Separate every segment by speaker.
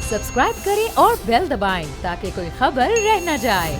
Speaker 1: Subscribe करें और bell दबाएं ताकि कोई खबर रह न जाए।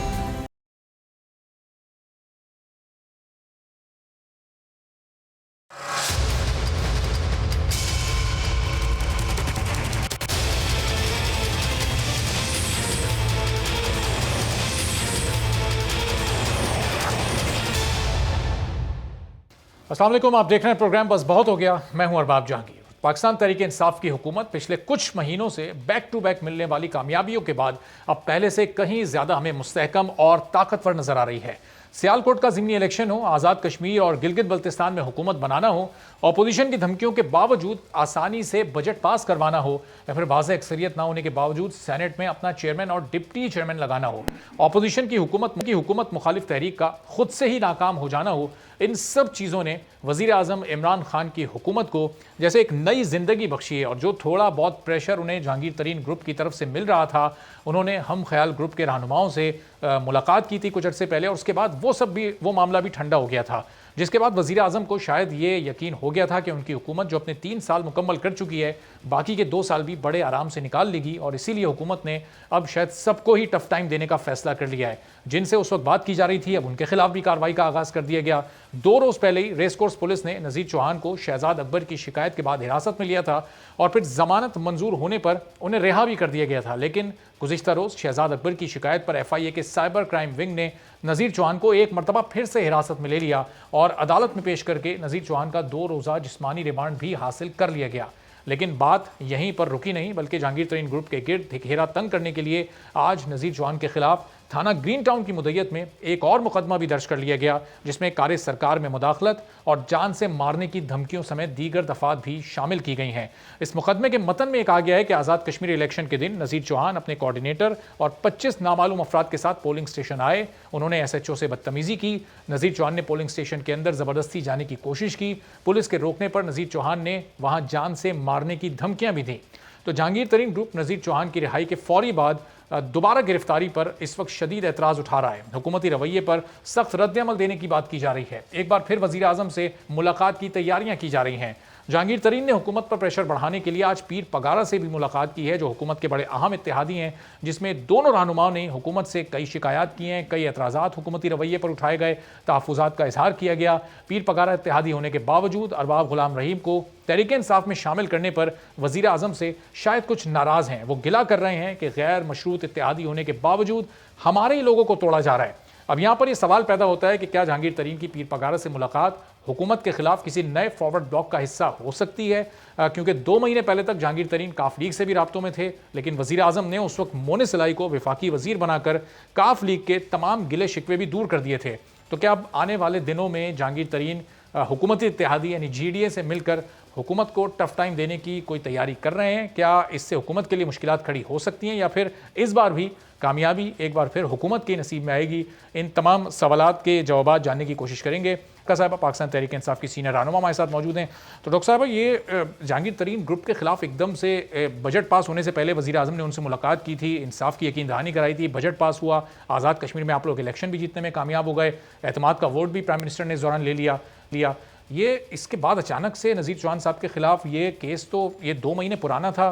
Speaker 2: अस्सलाम वालेकुम, आप देख रहे हैं प्रोग्राम बस बहुत हो गया। मैं हूं अरबाब जहांगीर। पाकिस्तान तहरीक इंसाफ की हुकूमत पिछले कुछ महीनों से बैक टू बैक मिलने वाली कामयाबियों के बाद अब पहले से कहीं ज्यादा हमें मुस्तहकम और ताकतवर नजर आ रही है। सियालकोट का ज़िमनी इलेक्शन हो, आज़ाद कश्मीर और गिलगित बल्तिस्तान में हुकूमत बनाना हो, अपोजिशन की धमकियों के बावजूद आसानी से बजट पास करवाना हो, या फिर वाज़ेह अक्सरियत ना होने के बावजूद सेनेट में अपना चेयरमैन और डिप्टी चेयरमैन लगाना हो, अपोजिशन की हुकूमत मुखालिफ तहरीक का खुद से ही नाकाम हो जाना हो, इन सब चीज़ों ने वज़ीर आज़म इमरान खान की हुकूमत को जैसे एक नई ज़िंदगी बख्शी है। और जो थोड़ा बहुत प्रेशर उन्हें जहांगीर तरीन ग्रुप की तरफ से मिल रहा था, उन्होंने हम ख्याल ग्रुप के रहनुमाओं से मुलाकात की थी कुछ अर्से पहले, और उसके बाद वो मामला भी ठंडा हो गया था, जिसके बाद वज़ीर आज़म को शायद ये यकीन हो गया था कि उनकी हुकूमत जो अपने 3 साल मुकम्मल कर चुकी है, बाकी के 2 साल भी बड़े आराम से निकाल लेगी। और इसीलिए हुकूमत ने अब शायद सबको ही टफ टाइम देने का फैसला कर लिया है। जिनसे उस वक्त बात की जा रही थी, अब उनके खिलाफ भी कार्रवाई का आगाज़ कर दिया गया। 2 रोज़ पहले ही रेसकोर्स पुलिस ने नज़ीर चौहान को शहजाद अकबर की शिकायत के बाद हिरासत में लिया था, और फिर जमानत मंजूर होने पर उन्हें रिहा भी कर दिया गया था। लेकिन गुज़िश्ता रोज़ शहजाद अकबर की शिकायत पर FIA के साइबर क्राइम विंग ने नज़ीर चौहान को एक मरतबा फिर से हिरासत में ले लिया और अदालत में पेश करके नज़ीर चौहान का 2 रोज़ा जिस्मानी रिमांड भी हासिल कर लिया गया। लेकिन बात यहीं पर रुकी नहीं, बल्कि जहांगीर तरीन ग्रुप के गिर्द घेरा तंग करने के लिए आज नज़ीर चौहान के खिलाफ थाना ग्रीन टाउन की मुद्दत में एक और मुकदमा भी दर्ज कर लिया गया, जिसमें कार सरकार में मुदाखलत और जान से मारने की धमकियों समेत दीगर दफात भी शामिल की गई हैं। इस मुकदमे के मतन में कहा गया है कि आज़ाद कश्मीर इलेक्शन के दिन नज़ीर चौहान अपने कोऑर्डिनेटर और 25 नामालूम अफराद के साथ पोलिंग स्टेशन आए। उन्होंने SHO से बदतमीजी की। नज़ीर चौहान ने पोलिंग स्टेशन के अंदर ज़बरदस्ती जाने की कोशिश की। पुलिस के रोकने पर नज़ीर चौहान ने वहां जान से मारने की धमकियां भी दी। तो जहांगीर तरीन ग्रुप नज़ीर चौहान की रिहाई के फौरी बाद दोबारा गिरफ्तारी पर इस वक्त शदीद एतराज़ उठा रहा है। हुकूमती रवैये पर सख्त रद्द-ए-अमल देने की बात की जा रही है। एक बार फिर वज़ीर आज़म से मुलाकात की तैयारियां की जा रही हैं। जहांगीर तरीन ने हुकूमत पर प्रेशर बढ़ाने के लिए आज पीर पगारा से भी मुलाकात की है, जो हुकूमत के बड़े अहम इत्तेहादी हैं, जिसमें दोनों रहनुमाओं ने हुकूमत से कई शिकायत की हैं, कई एतराज़ात हुकूमती रवैये पर उठाए गए, तहफ़्फ़ुज़ात का इजहार किया गया। पीर पगारा इत्तेहादी होने के बावजूद अरबाब गुलाम रहीम को तहरीक इंसाफ में शामिल करने पर वज़ीर आज़म से शायद कुछ नाराज़ हैं। वो गिला कर रहे हैं कि गैर मशरूत इत्तेहादी होने के बावजूद हमारे ही लोगों को तोड़ा जा रहा है। अब यहाँ पर यह सवाल पैदा होता है कि क्या जहांगीर तरीन की पीर पगारा से मुलाकात हुकूमत के खिलाफ किसी नए फॉरवर्ड ब्लॉक का हिस्सा हो सकती है, क्योंकि 2 महीने पहले तक जहांगीर तरीन काफ लीग से भी राब्तों में थे, लेकिन वज़ीर आज़म ने उस वक्त मोने सिलाई को वफाकी वज़ीर बनाकर काफ लीग के तमाम गिले शिकवे भी दूर कर दिए थे। तो क्या अब आने वाले दिनों में जहांगीर तरीन हुकूमती इत्तेहादी यानी GDA से मिलकर हुकूमत को टफ टाइम देने की कोई तैयारी कर रहे हैं? क्या इससे हुकूमत के लिए मुश्किलात खड़ी हो सकती हैं, या फिर इस बार भी कामयाबी एक बार फिर हुकूमत के नसीब में आएगी? इन तमाम सवालात के जवाब जानने की कोशिश करेंगे। डॉक्टर साहब पाकिस्तान तहरीक इंसाफ की सीनियर रहनुमा हमारे साथ मौजूद हैं। तो डॉक्टर साहब, ये जहांगीर तरीन ग्रुप के खिलाफ एकदम से बजट पास होने से पहले वज़ीर आज़म ने उनसे मुलाकात की थी, इंसाफ की यकीन दहानी कराई थी, बजट पास हुआ, आज़ाद कश्मीर में आप लोग इलेक्शन भी जीतने में कामयाब हो गए, एतमाद का वोट भी प्राइम मिनिस्टर ने इस दौरान ले लिया। ये इसके बाद अचानक से नज़ीर चौहान साहब के खिलाफ ये केस, तो ये 2 महीने पुराना था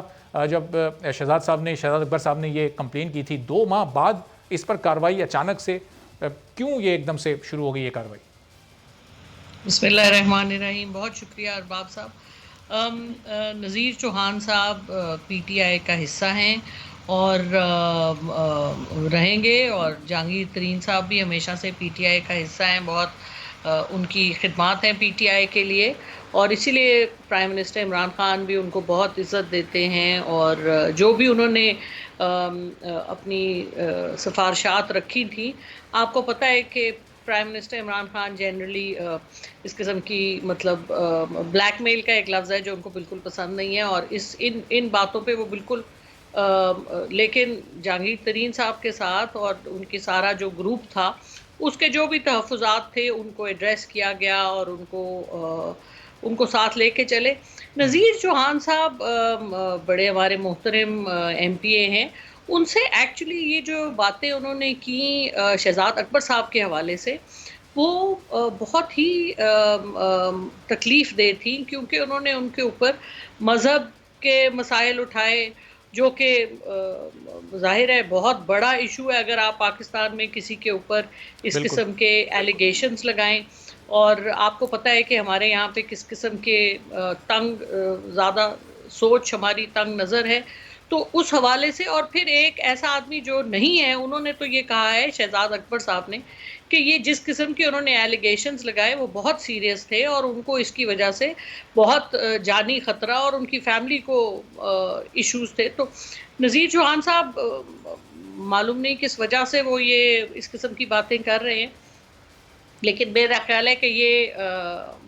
Speaker 2: जब शहजाद अकबर साहब ने ये कंप्लेन की थी। 2 माह बाद इस पर कार्रवाई अचानक से क्यों ये एकदम से शुरू हो गई ये कार्रवाई?
Speaker 3: बिस्मिल्लाहिर्रहमानिर्रहीम। बहुत शुक्रिया अरबाब साहब। नज़ीर चौहान साहब PTI का हिस्सा हैं और रहेंगे, और जहांगीर तरीन साहब भी हमेशा से PTI का हिस्सा हैं। बहुत उनकी खिदमत हैं PTI के लिए, और इसीलिए प्राइम मिनिस्टर इमरान खान भी उनको बहुत इज़्ज़त देते हैं। और जो भी उन्होंने अपनी सिफारिशात रखी थी, आपको पता है कि prime minister Imran Khan generally इस किस्म की मतलब ब्लैकमेल का एक लफ्ज़ है जो उनको बिल्कुल पसंद नहीं है, और इन बातों पे वो बिल्कुल लेकिन जहांगीर तरीन साहब के साथ और उनकी सारा जो ग्रुप था, उसके जो भी तहफ़्फ़ुज़ात थे उनको एड्रेस किया गया और उनको साथ लेके चले। नज़ीर चौहान साहब बड़े हमारे मोहतरम MPA हैं। उनसे एक्चुअली ये जो बातें उन्होंने की शहजाद अकबर साहब के हवाले से, वो बहुत ही तकलीफ़ दे थी, क्योंकि उन्होंने उनके ऊपर मज़हब के मसाइल उठाए, जो कि ज़ाहिर है बहुत बड़ा इशू है अगर आप पाकिस्तान में किसी के ऊपर इस
Speaker 2: बिल्कुल।
Speaker 3: किस्म के एलिगेशंस लगाएं। और आपको पता है कि हमारे यहाँ पे किस किस्म के तंग ज़्यादा सोच हमारी तंग नज़र है। तो उस हवाले से और फिर एक ऐसा आदमी जो नहीं है, उन्होंने तो ये कहा है शहजाद अकबर साहब ने कि ये जिस किस्म के उन्होंने एलिगेशंस लगाए वो बहुत सीरियस थे और उनको इसकी वजह से बहुत जानी खतरा और उनकी फैमिली को इश्यूज थे। तो नज़ीर चौहान साहब मालूम नहीं किस वजह से वो ये इस किस्म की बातें कर रहे हैं, लेकिन मेरा ख्याल है कि ये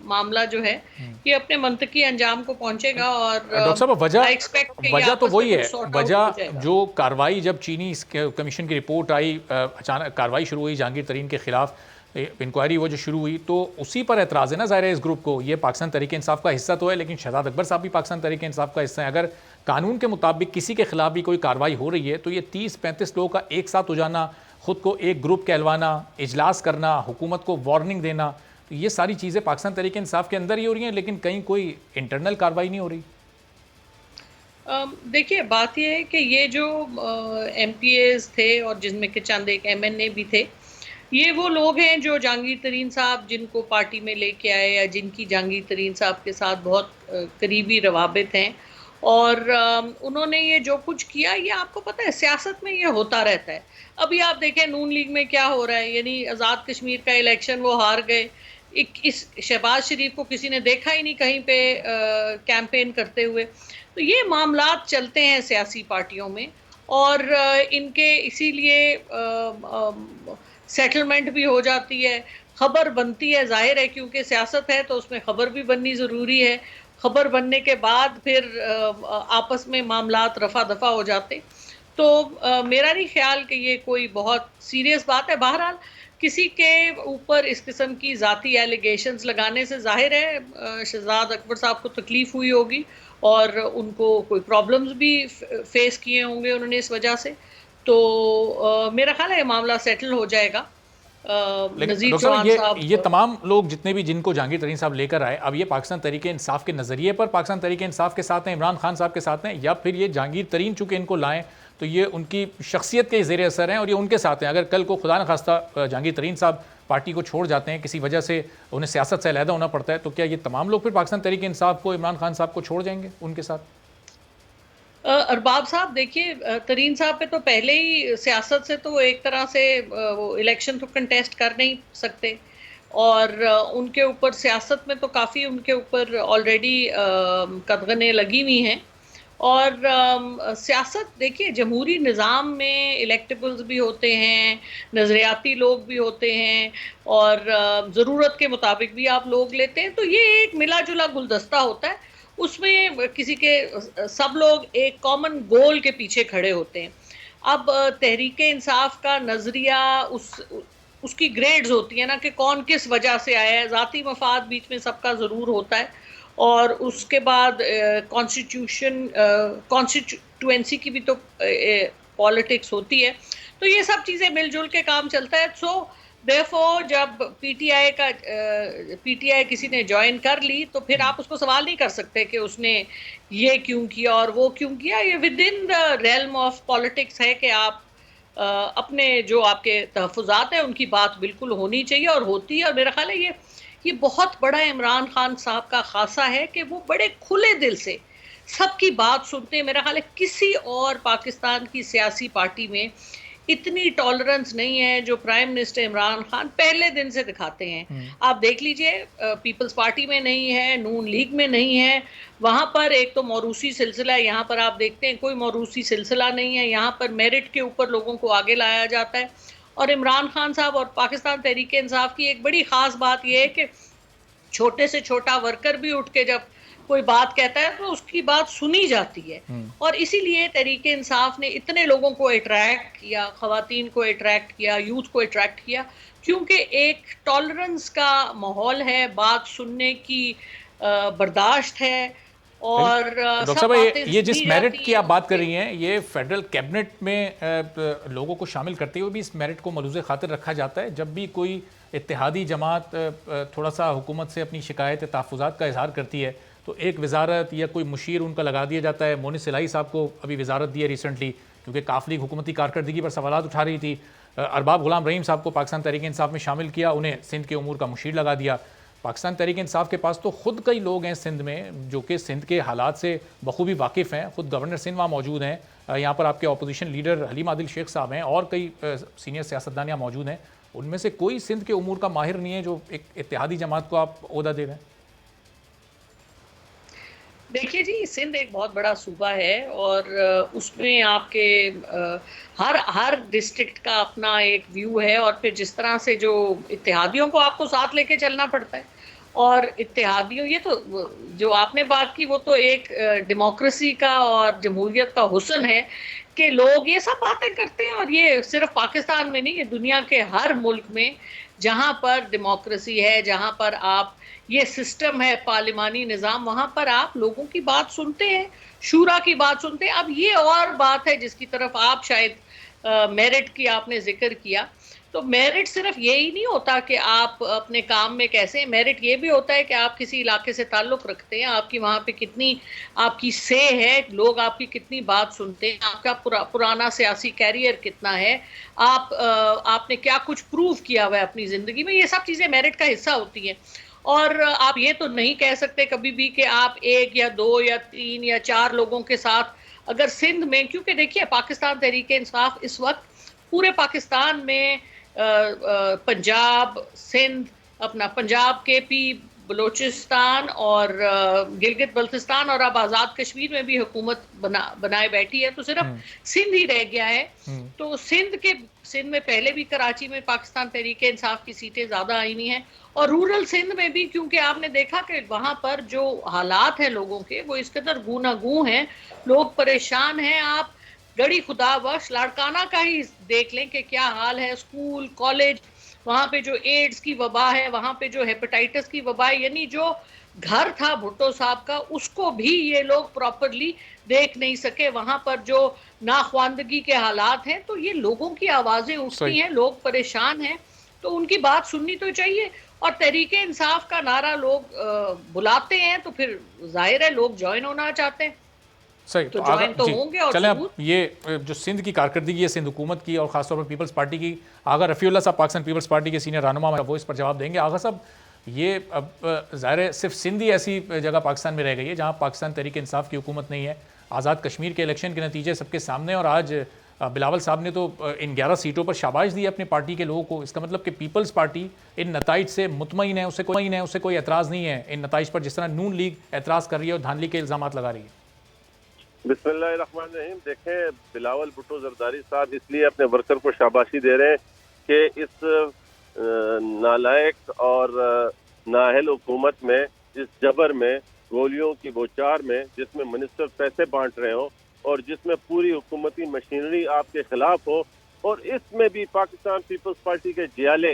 Speaker 3: मामला जो है ये अपने मंतकी अंजाम को पहुंचेगा और
Speaker 2: डॉक्टर साहब,
Speaker 3: आई एक्सपेक्ट कि ये
Speaker 2: वजह तो
Speaker 3: आपस में
Speaker 2: वही है।
Speaker 3: कुछ सॉर्ट आउट हो
Speaker 2: वजह
Speaker 3: जाएगा।
Speaker 2: जो कार्रवाई, जब चीनी कमीशन की रिपोर्ट आई, अचानक कार्रवाई शुरू हुई जहांगीर तरीन के खिलाफ, इंक्वायरी वो जो शुरू हुई, तो उसी पर एतराज़ है ना ज़ाहिर है इस ग्रुप को। ये पाकिस्तान तहरीक इंसाफ का हिस्सा तो है, लेकिन शहजाद अकबर साहब भी पाकिस्तान तहरीक इंसाफ का हिस्सा है। अगर कानून के मुताबिक किसी के खिलाफ भी कोई कार्रवाई हो रही है तो ये 30-35 लोगों का एक साथ हो जाना, खुद को एक ग्रुप कहलवाना, इजलास करना, हुकूमत को वार्निंग देना, तो ये सारी चीज़ें पाकिस्तान तहरीक इंसाफ के अंदर ही हो रही हैं, लेकिन कहीं कोई इंटरनल कार्रवाई नहीं हो रही।
Speaker 3: देखिए बात यह है कि ये जो एमपीएस थे और जिनमें के चंद एक एमएनए भी थे, ये वो लोग हैं जो जहांगीर तरीन साहब जिनको पार्टी में लेके आए या जिनकी जहांगीर तरीन साहब के साथ बहुत करीबी रवाबित हैं। और उन्होंने ये जो कुछ किया, ये आपको पता है सियासत में ये होता रहता है। अभी आप देखें नून लीग में क्या हो रहा है, यानी आज़ाद कश्मीर का इलेक्शन वो हार गए। इस शहबाज शरीफ को किसी ने देखा ही नहीं कहीं पे कैंपेन करते हुए। तो ये मामलात चलते हैं सियासी पार्टियों में और इनके इसीलिए सेटलमेंट भी हो जाती है, खबर बनती है, जाहिर है क्योंकि सियासत है तो उसमें खबर भी बननी ज़रूरी है। खबर बनने के बाद फिर आपस में मामलात रफा दफा हो जाते। तो मेरा नहीं ख्याल कि ये कोई बहुत सीरियस बात है। बहरहाल किसी के ऊपर इस किस्म की ज़ाती एलिगेशंस लगाने से जाहिर है शहजाद अकबर साहब को तकलीफ़ हुई होगी और उनको कोई प्रॉब्लम्स भी फेस किए होंगे उन्होंने इस वजह से। तो मेरा ख्याल है ये मामला सेटल हो जाएगा।
Speaker 2: लेकिन
Speaker 3: नज़ीर
Speaker 2: डॉक्टर साहब,
Speaker 3: चौहान साहब
Speaker 2: ये तमाम लोग जितने भी जिनको जहांगीर तरीन साहब लेकर आए, अब ये पाकिस्तान तहरीक इंसाफ के नज़रिए पर पाकिस्तान तहरीक इंसाफ के साथ हैं, इमरान खान साहब के साथ हैं, या फिर ये जहांगीर तरीन चूँकि इनको लाएँ तो ये उनकी शख्सियत के ज़ेर असर हैं और ये उनके साथ हैं। अगर कल को खुदा न खास्ता जहांगीर तरीन साहब पार्टी को छोड़ जाते हैं, किसी वजह से उन्हें सियासत से अलहदा होना पड़ता है, तो क्या ये तमाम लोग फिर पाकिस्तान तहरीक इंसाफ को, इमरान खान साहब को छोड़ जाएंगे उनके साथ?
Speaker 3: अरबाब साहब देखिए, तरीन साहब पे तो पहले ही सियासत से तो एक तरह से वो इलेक्शन तो कंटेस्ट कर नहीं सकते और उनके ऊपर सियासत में तो काफ़ी उनके ऊपर ऑलरेडी कदगने लगी हुई हैं। और सियासत देखिए, जमहूरी निज़ाम में इलेक्टेबल्स भी होते हैं, नज़रियाती लोग भी होते हैं और ज़रूरत के मुताबिक भी आप लोग लेते हैं। तो ये एक मिला जुला गुलदस्ता होता है, उसमें किसी के सब लोग एक कॉमन गोल के पीछे खड़े होते हैं। अब तहरीक इंसाफ का नज़रिया उसकी ग्रेड्स होती है ना कि कौन किस वजह से आया है। ज़ाती मफाद बीच में सबका ज़रूर होता है और उसके बाद कॉन्स्टिट्यूएंसी की भी तो पॉलिटिक्स होती है। तो ये सब चीज़ें मिलजुल के काम चलता है। सो देयरफॉर जब पीटीआई किसी ने ज्वाइन कर ली तो फिर आप उसको सवाल नहीं कर सकते कि उसने ये क्यों किया और वो क्यों किया। ये with in the realm of politics है कि आप अपने जो आपके तहफ़्फ़ुज़ात हैं उनकी बात बिल्कुल होनी चाहिए और होती है। और मेरा ख्याल है ये बहुत बड़ा इमरान खान साहब का खासा है कि वो बड़े खुले दिल से सबकी बात सुनते हैं। मेरा ख्याल है किसी और पाकिस्तान की सियासी पार्टी में इतनी टॉलरेंस नहीं है जो प्राइम मिनिस्टर इमरान खान पहले दिन से दिखाते हैं। आप देख लीजिए, पीपल्स पार्टी में नहीं है, नून लीग में नहीं है, वहाँ पर एक तो मौरूसी सिलसिला है, यहाँ पर आप देखते हैं कोई मौरूसी सिलसिला नहीं है। यहाँ पर मेरिट के ऊपर लोगों को आगे लाया जाता है। और इमरान खान साहब और पाकिस्तान तहरीक इंसाफ की एक बड़ी ख़ास बात यह है कि छोटे से छोटा वर्कर भी उठ के जब कोई बात कहता है तो उसकी बात सुनी जाती है। और इसीलिए तहरीक इंसाफ ने इतने लोगों को अट्रैक्ट किया, ख़वातीन को अट्रैक्ट किया, यूथ को अट्रैक्ट किया, क्योंकि एक टॉलरेंस का माहौल है, बात सुनने की बर्दाश्त है। और
Speaker 2: डॉक्टर साहब, ये जिस मेरिट की आप बात कर रही हैं, ये फेडरल कैबिनेट में लोगों को शामिल करते हुए भी इस मेरिट को मलूज़ खातिर रखा जाता है। जब भी कोई इत्तेहादी जमात थोड़ा सा हुकूमत से अपनी शिकायत तहफ़्फ़ुज़ात का इजहार करती है तो एक वजारत या कोई मुशीर उनका लगा दिया जाता है। मोनिस सिलाई साहब को अभी वजारत दी है रिसेंटली, क्योंकि काफ़ी लीग हुकूमती कारकर्दगी पर सवाल उठा रही थी। अरबाब गुलाम रहीम साहब को पाकिस्तान तहरीक इंसाफ में शामिल किया, उन्हें सिंध के उमूर का मुशीर लगा दिया। पाकिस्तान तहरीक इंसाफ के पास तो खुद कई लोग हैं सिंध में जो कि सिंध के हालात से बखूबी वाकिफ़ हैं। खुद गवर्नर सिंध वहाँ मौजूद हैं। यहाँ पर आपके अपोजिशन लीडर हलीम आदिल शेख साहब हैं और कई सीनियर सियासतदान यहाँ मौजूद हैं। उनमें से कोई सिंध के उमूर का माहिर नहीं है जो एक इत्तेहादी जमात को आप ओहदा दे रहे हैं।
Speaker 3: देखिए जी, सिंध एक बहुत बड़ा सूबा है और उसमें आपके हर डिस्ट्रिक्ट का अपना एक व्यू है और फिर जिस तरह से जो इत्तेहादियों को आपको साथ लेके चलना पड़ता है और इत्तेहादियों, ये तो जो आपने बात की वो तो एक डेमोक्रेसी का और जमहूरियत का हुस्न है कि लोग ये सब बातें करते हैं। और ये सिर्फ पाकिस्तान में नहीं, ये दुनिया के हर मुल्क में जहाँ पर डेमोक्रेसी है, जहाँ पर आप ये सिस्टम है पार्लिमानी निज़ाम, वहाँ पर आप लोगों की बात सुनते हैं, शूरा की बात सुनते हैं। अब ये और बात है जिसकी तरफ आप शायद मेरिट की आपने जिक्र किया, तो मेरिट सिर्फ यही नहीं होता कि आप अपने काम में कैसे, मेरिट ये भी होता है कि आप किसी इलाके से ताल्लुक़ रखते हैं, आपकी वहाँ पे कितनी आपकी से है, लोग आपकी कितनी बात सुनते हैं, आपका पुराना सियासी कैरियर कितना है, आपने क्या कुछ प्रूव किया हुआ है अपनी ज़िंदगी में। ये सब चीज़ें मेरिट का हिस्सा होती हैं। और आप ये तो नहीं कह सकते कभी भी कि आप 1 या 2 या 3 या 4 लोगों के साथ अगर सिंध में, क्योंकि देखिए पाकिस्तान तहरीक इंसाफ इस वक्त पूरे पाकिस्तान में पंजाब, सिंध, अपना पंजाब, केपी, बलूचिस्तान और गिलगित बल्तिस्तान और अब आज़ाद कश्मीर में भी हुकूमत बनाए बैठी है, तो सिर्फ सिंध ही रह गया है। तो सिंध में पहले भी कराची में पाकिस्तान तहरीक इंसाफ की सीटें ज़्यादा आई हुई हैं और रूरल सिंध में भी, क्योंकि आपने देखा कि वहाँ पर जो हालात हैं लोगों के वो इस कदर गूनागू हैं, लोग परेशान हैं। आप गड़ी खुदाबख्श लाड़काना का ही देख लें कि क्या हाल है, स्कूल, कॉलेज, वहाँ पे जो एड्स की वबा है, वहाँ पे जो हेपेटाइटिस की वबा है, यानी जो घर था भुट्टो साहब का उसको भी ये लोग प्रॉपरली देख नहीं सके। वहाँ पर जो नाख्वानदगी के हालात हैं, तो ये लोगों की आवाज़ें उठती हैं, लोग परेशान हैं, तो उनकी बात सुननी तो चाहिए। और तहरीके इंसाफ का नारा लोग बुलाते हैं तो फिर जाहिर है लोग ज्वाइन होना चाहते हैं।
Speaker 2: सही,
Speaker 3: तो ज्वाइन तो होंगे। और
Speaker 2: चलें अब ये जो सिंध की कारकर्दगी है, सिंध हुकूमत की और खासतौर पर पीपल्स पार्टी की, आगा रफ़ीउल्लाह साहब पाकिस्तान पीपल्स पार्टी के सीनियर रहनुमा, वो इस पर जवाब देंगे। आगा साहब, ये अब ज़ाहिर है सिर्फ सिंध ही ऐसी जगह पाकिस्तान में रह गई है जहाँ पाकिस्तान तहरीक इंसाफ की हुकूमत नहीं है। आज़ाद कश्मीर के इलेक्शन के नतीजे सबके सामने, और आज बिलावल साहब ने तो इन 11 सीटों पर शाबाश दी है अपनी पार्टी के लोगों को। इसका मतलब कि पीपल्स पार्टी इन नताइज से मुतमईन है, उसे कोई एतराज़ नहीं है इन नताइज पर, जिस तरह नून लीग एतराज़ कर रही है और धांधली के इल्ज़ाम लगा रही है।
Speaker 4: बिस्मिल्लाहिर्रहमानिर्रहीम। देखें, बिलावल भुट्टो जरदारी साहब इसलिए अपने वर्कर को शाबाशी दे रहे हैं कि इस नालायक और नाअहल हुकूमत में, इस जबर में, गोलियों की बौछार में, जिसमें मिनिस्टर पैसे बांट रहे हो और जिसमें पूरी हुकूमती मशीनरी आपके खिलाफ हो, और इसमें भी पाकिस्तान पीपल्स पार्टी के जियाले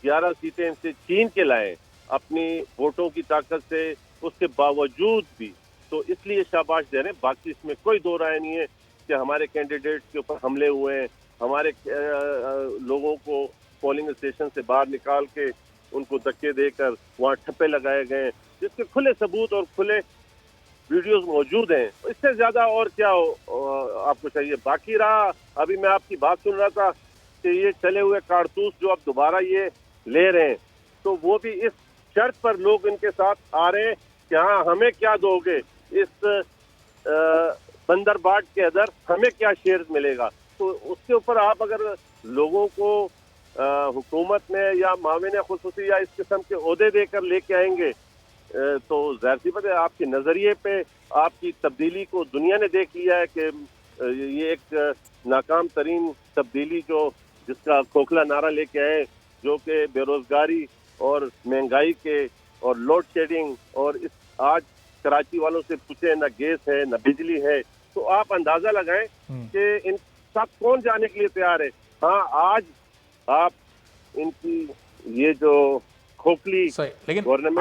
Speaker 4: 11 सीटें इनसे छीन के लाए अपनी वोटों की ताकत से, उसके बावजूद भी, तो इसलिए शाबाश दे रहे हैं। बाकी इसमें कोई दो राय नहीं है कि हमारे कैंडिडेट्स के ऊपर हमले हुए हैं, हमारे लोगों को पोलिंग स्टेशन से बाहर निकाल के उनको धक्के देकर वहाँ ठप्पे लगाए गए, जिसके खुले सबूत और खुले वीडियोस मौजूद हैं। इससे ज्यादा और क्या आपको चाहिए। बाकी रहा, अभी मैं आपकी बात सुन रहा था कि ये चले हुए कारतूस जो अब दोबारा ये ले रहे हैं, तो वो भी इस शर्त पर लोग इनके साथ आ रहे हैं कि हाँ, हमें क्या दोगे, इस बंदरबाट के अंदर हमें क्या शेयर मिलेगा। तो उसके ऊपर आप अगर लोगों को हुकूमत में या माविन खुसूसी या इस किस्म के ओहदे देकर लेके आएंगे, तो ज़ाहिर सी बात है आपके नज़रिए पे आपकी तब्दीली को दुनिया ने देख लिया है कि ये एक नाकाम तरीन तब्दीली जो जिसका खोखला नारा लेके आए, जो कि बेरोजगारी और महंगाई के और लोड शेडिंग, और इस आज कराची वालों से पूछे ना गैस है ना बिजली है, तो आप अंदाजा लगाएं कि इन सब कौन जाने के लिए तैयार है। हाँ, आज आप इनकी ये जो खोखली
Speaker 2: लेकिन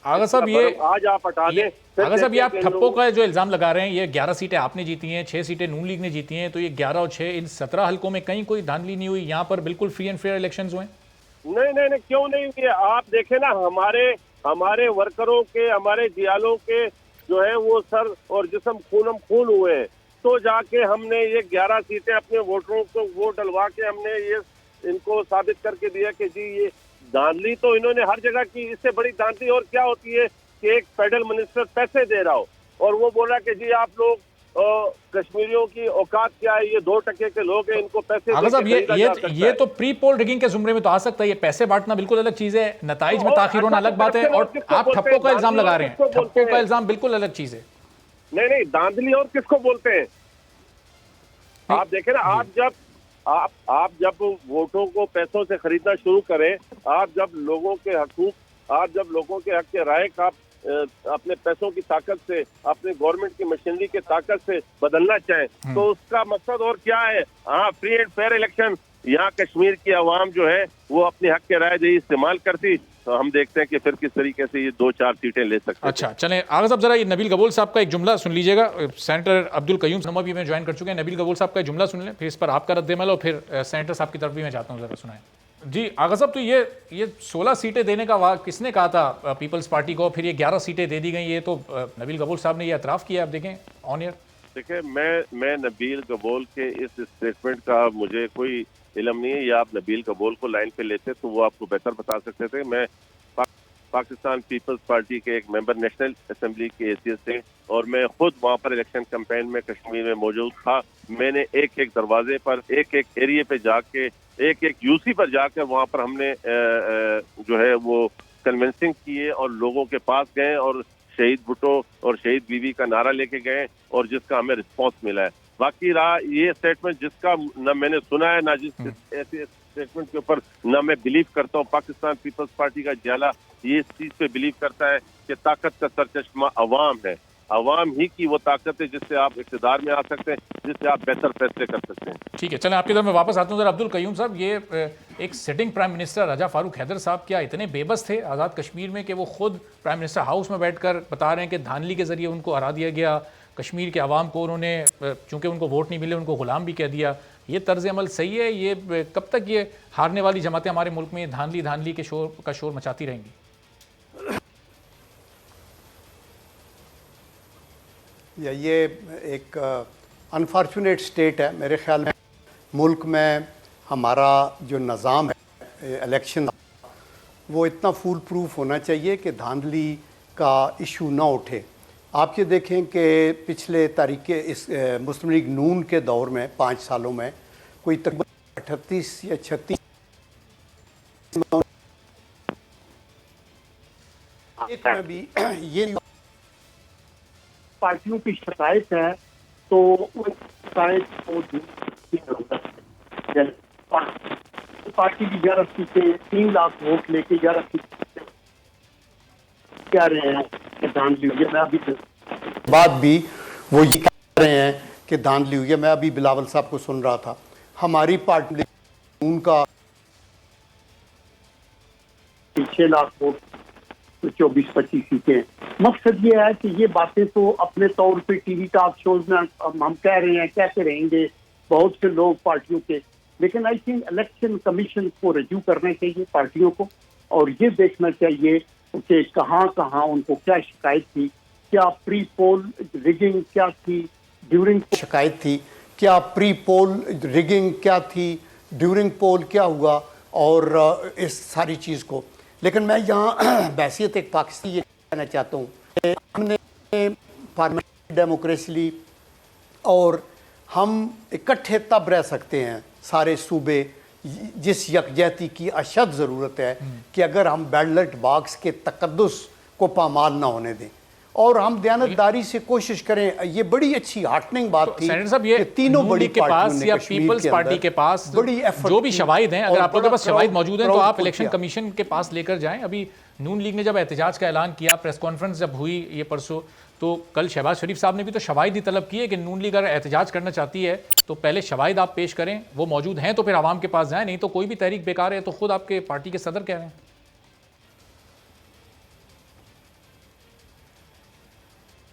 Speaker 2: आगा साहब ये
Speaker 4: आज आप हटा दें।
Speaker 2: आगा साहब, ये आप ठप्पो का जो इल्जाम लगा रहे हैं, ये 11 सीटें आपने जीती हैं, 6 सीटें नून लीग ने जीती हैं, तो ये 11 और 6 इन 17 हलकों में कहीं कोई धांधली नहीं हुई, यहाँ पर बिल्कुल फ्री एंड फेयर इलेक्शंस हुए?
Speaker 4: नहीं, क्यों नहीं हुई? आप देखें ना, हमारे हमारे वर्करों के, हमारे जियालों के जो है वो सर और जिस्म खूनम खून हुए हैं। तो जाके हमने ये 11 सीटें अपने वोटरों को वोट डलवा के हमने ये इनको साबित करके दिया कि जी ये धांधली तो इन्होंने हर जगह की। इससे बड़ी धांधली और क्या होती है कि एक फेडरल मिनिस्टर पैसे दे रहा हो और वो बोल रहा है कि जी आप लोग कश्मीरियों की औकात क्या है, ये 2% के लोग हैं, इनको पैसे
Speaker 2: आगा साहब ये तो प्री पोल रिगिंग के जुमरे में तो आ सकता है। ये पैसे बांटना बिल्कुल अलग चीज है, नताइज में ताखिर होना अलग बात है, और आप ठप्पों का इल्जाम लगा रहे हैं। ठप्पों का इल्जाम बिल्कुल अलग चीज है।
Speaker 4: नहीं, धांधली और किसको बोलते हैं? आप देखें ना, आप जब वोटों को पैसों से खरीदना शुरू करें, आप जब लोगों के हकूक, आप जब लोगों के हक के राय का अपने पैसों की ताकत से, अपने गवर्नमेंट की मशीनरी की ताकत से बदलना चाहें, तो उसका मकसद और क्या है? हाँ, फ्री एंड फेयर इलेक्शन। यहाँ कश्मीर की आवाम जो है वो अपने हक के राय दही इस्तेमाल करती, तो हम देखते हैं कि फिर किस तरीके से ये 2-4 सीटें ले सकते हैं।
Speaker 2: अच्छा, चलें आगा साहब, जरा ये नबील गबोल साहब का एक जुमला सुन लीजिएगा। सेनेटर अब्दुल कयूम सनमा भी में ज्वाइन कर चुके हैं। नबील गबोल साहब का जुमला सुन लें, फिर इस पर आपका रद्द-ए-अमल और फिर सेनेटर साहब की तरफ भी मैं चाहता हूँ, जरा सुनाएं। जी आगा साहब, तो ये 16 सीटें देने का किसने कहा था पीपल्स पार्टी को? फिर ये 11 सीटें दे दी गई, ये तो नबील गबोल साहब ने ये एतराफ़ किया। आप देखें ऑन एयर।
Speaker 4: देखिए, मैं नबील गबोल के इस स्टेटमेंट का मुझे कोई इल्म नहीं है, या आप नबील गबोल को लाइन पे लेते तो वो आपको बेहतर बता सकते थे। मैं पाकिस्तान पीपल्स पार्टी के एक मेंबर नेशनल असेंबली के हैसियत से, और मैं खुद वहाँ पर इलेक्शन कैंपेन में कश्मीर में मौजूद था। मैंने एक एक दरवाजे पर, एक एक एरिया पे जाके, एक एक यूसी पर जाकर वहाँ पर हमने जो है वो कन्विंसिंग किए और लोगों के पास गए और शहीद भुट्टो और शहीद बीवी का नारा लेके गए, और जिसका हमें रिस्पॉन्स मिला है। बाकी रहा ये स्टेटमेंट जिसका न मैंने सुना है, ना जिस ऐसे स्टेटमेंट के ऊपर ना मैं बिलीव करता हूँ। पाकिस्तान पीपल्स पार्टी का जियाला ये इस चीज पे बिलीव करता है कि ताकत का सरचश्मा अवाम है। अवाम ही की वो ताकत है जिससे आप इक़्तिदार में आ सकते हैं, जिससे आप बेहतर फैसले कर सकते हैं।
Speaker 2: ठीक है, चलें आपकी तरफ मैं वापस आता हूँ। जरा अब्दुल कयूम साहब, ये एक सिटिंग प्राइम मिनिस्टर राजा फारूक हैदर साहब क्या इतने बेबस थे आज़ाद कश्मीर में कि वो खुद प्राइम मिनिस्टर हाउस में बैठकर बता रहे हैं कि धांधली के जरिए उनको हरा दिया गया, कश्मीर के अवाम को उन्होंने, चूँकि उनको वोट नहीं मिले, उनको गुलाम भी कह दिया। ये तर्ज अमल सही है? ये कब तक ये हारने वाली जमातें हमारे मुल्क में धांधली के शोर मचाती रहेंगी?
Speaker 5: ये एक अनफॉर्चुनेट स्टेट है मेरे ख्याल में। मुल्क में हमारा जो निज़ाम है इलेक्शन, वो इतना फूल प्रूफ होना चाहिए कि धांधली का इशू ना उठे। आप ये देखें कि पिछले तारीख इस मुस्लिम लीग नून के दौर में 5 सालों में कोई तकरीबन 38 या 36 में भी ये
Speaker 6: पार्टियों की शिकायत है, तो उस शिकायत को पार्टी की 11 सीटें 3 लाख वोट लेके 11 सीटें कह रहे हैं कि धांधली हुई है। मैं अभी
Speaker 5: बाद भी वो ये कह रहे हैं कि धांधली हुई है। मैं अभी बिलावल साहब को सुन रहा था, हमारी पार्टी उनका
Speaker 6: 6 लाख वोट, 24-25 सीटें। मकसद ये है कि ये बातें तो अपने तौर पे टीवी टॉक शोज में हम कह रहे हैं, कहते रहेंगे बहुत से लोग पार्टियों के, लेकिन आई थिंक इलेक्शन कमीशन को रिव्यू करना चाहिए पार्टियों को, और ये देखना चाहिए कि कहाँ कहाँ उनको क्या शिकायत थी, क्या प्री पोल रिगिंग क्या थी, ड्यूरिंग
Speaker 5: शिकायत थी, क्या प्री पोल रिगिंग क्या थी, ड्यूरिंग पोल क्या हुआ, और इस सारी चीज़ को। लेकिन मैं यहाँ बैसियत एक पाकिस्तानी ये कहना चाहता हूँ कि हमने पार्लियामेंट्री डेमोक्रेसी ली, और हम इकट्ठे तब रह सकते हैं सारे सूबे जिस यकजहती की अशद ज़रूरत है कि अगर हम बैलेट बॉक्स के तकद्दुस को पामाल ना होने दें, और हम दयानतदारी से कोशिश करें। ये बड़ी अच्छी हार्टनिंग बात थी।
Speaker 2: सेनेटर साहब, ये तीनों बड़ी के पास या पीपल्स पार्टी के पास बड़ी जो भी शवाहिद हैं, अगर आप लोगों के पास शवाहिद मौजूद हैं तो आप इलेक्शन कमीशन के पास लेकर जाएं। अभी नून लीग ने जब एहतजाज का ऐलान किया, प्रेस कॉन्फ्रेंस जब हुई ये परसों, तो कल शहबाज शरीफ साहब ने भी तो शवाहिद ही तलब की है कि नून लीग अगर एहतजाज करना चाहती है तो पहले शवाहिद आप पेश करें, वो मौजूद हैं तो फिर आवाम के पास जाएं, नहीं तो कोई भी तहरीक बेकार है। तो खुद आपके पार्टी के सदर कह रहे हैं।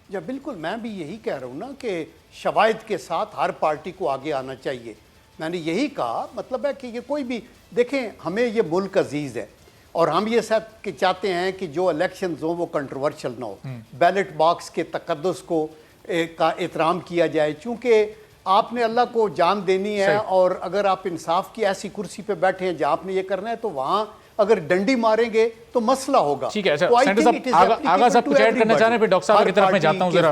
Speaker 5: या बिल्कुल, मैं भी यही कह रहा हूँ ना कि शवाहिद के साथ हर पार्टी को आगे आना चाहिए। मैंने यही कहा, मतलब है कि ये कोई भी देखें, हमें ये मुल्क अजीज़ है, और हम ये सब कि चाहते हैं कि जो इलेक्शन हो वो कंट्रोवर्शियल ना हो, बैलेट बॉक्स के तकद्दुस को का एहतराम किया जाए, चूँकि आपने अल्लाह को जान देनी है और अगर आप इंसाफ की ऐसी कुर्सी पे बैठे हैं जहाँ आपने ये करना है तो वहाँ अगर डंडी मारेंगे तो मसला होगा।
Speaker 2: ठीक है, अच्छा सेंटर साहब आगा साहब कुछ ऐड करना चाह रहे हैं, फिर डॉक्टर साहब की तरफ मैं जाता हूं जरा,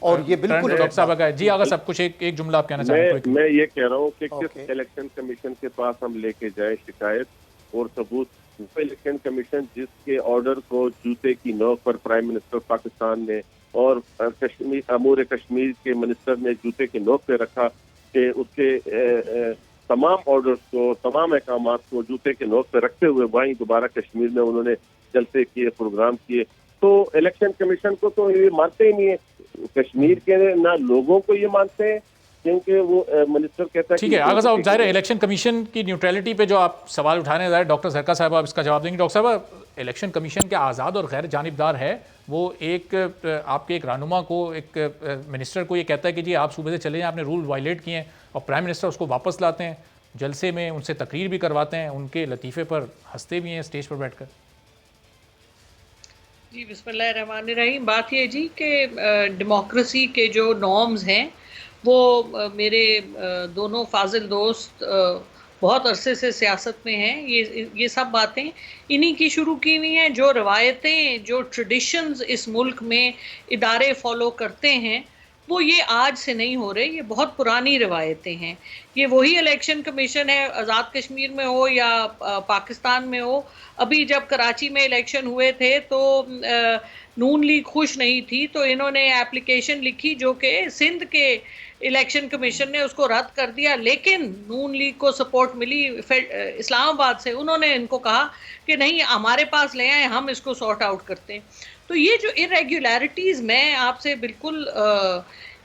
Speaker 5: और ये बिल्कुल
Speaker 2: डॉक्टर साहब का जी आगा साहब कुछ एक जुमला आप कहना चाह रहे हैं?
Speaker 4: मैं ये कह रहा हूं कि किस इलेक्शन कमीशन के पास हम लेके जाए शिकायत और सबूत, वो इलेक्शन कमीशन जिसके ऑर्डर को जूते की नोक पर प्राइम मिनिस्टर पाकिस्तान ने और कश्मीर अमूर कश्मीर के मिनिस्टर ने जूते की नोक पे रखा कि उसके तमाम ऑर्डर्स को, तमाम अहकाम को जूते के नोक पे रखते हुए वहीं दोबारा कश्मीर में उन्होंने जलसे किए, प्रोग्राम किए, तो इलेक्शन कमीशन को तो ये मानते ही नहीं है, कश्मीर के ना लोगों को ये मानते हैं, क्योंकि वो मिनिस्टर कहता है।
Speaker 2: ठीक है आगा साहब, जाहिर है इलेक्शन कमीशन की न्यूट्रलिटी पे जो आप सवाल उठा रहे हैं, डॉक्टर सरका साहब आप इसका जवाब देंगे। डॉक्टर साहब, इलेक्शन कमीशन के आज़ाद और गैर जानिबदार है, वो एक आपके एक रहनुमा को, एक मिनिस्टर को ये कहता है कि जी आप सूबे से चले जाएं, आपने रूल वायलेट किए हैं, और प्राइम मिनिस्टर उसको वापस लाते हैं, जलसे में उनसे तकरीर भी करवाते हैं, उनके लतीफ़े पर हंसते भी हैं स्टेज पर बैठकर।
Speaker 3: जी बिस्मिल्लाहिर्रहमानिर्रहीम। बात ये जी कि डेमोक्रेसी के जो नॉर्म्स हैं वो मेरे दोनों फाजिल दोस्त बहुत अरसे से सियासत में हैं, ये सब बातें इन्हीं की शुरू की हुई हैं। जो रवायतें, जो ट्रेडिशंस इस मुल्क में इदारे फॉलो करते हैं वो ये आज से नहीं हो रहे, ये बहुत पुरानी रवायतें हैं। ये वही इलेक्शन कमीशन है, आज़ाद कश्मीर में हो या पाकिस्तान में हो। अभी जब कराची में इलेक्शन हुए थे तो नून लीग खुश नहीं थी, तो इन्होंने एप्लीकेशन लिखी जो कि सिंध के इलेक्शन कमीशन ने उसको रद्द कर दिया, लेकिन नून लीग को सपोर्ट मिली इस्लामाबाद से। उन्होंने इनको कहा कि नहीं हमारे पास ले आए, हम इसको सॉर्ट आउट करते हैं। तो ये जो इरेगुलरिटीज़, मैं आपसे बिल्कुल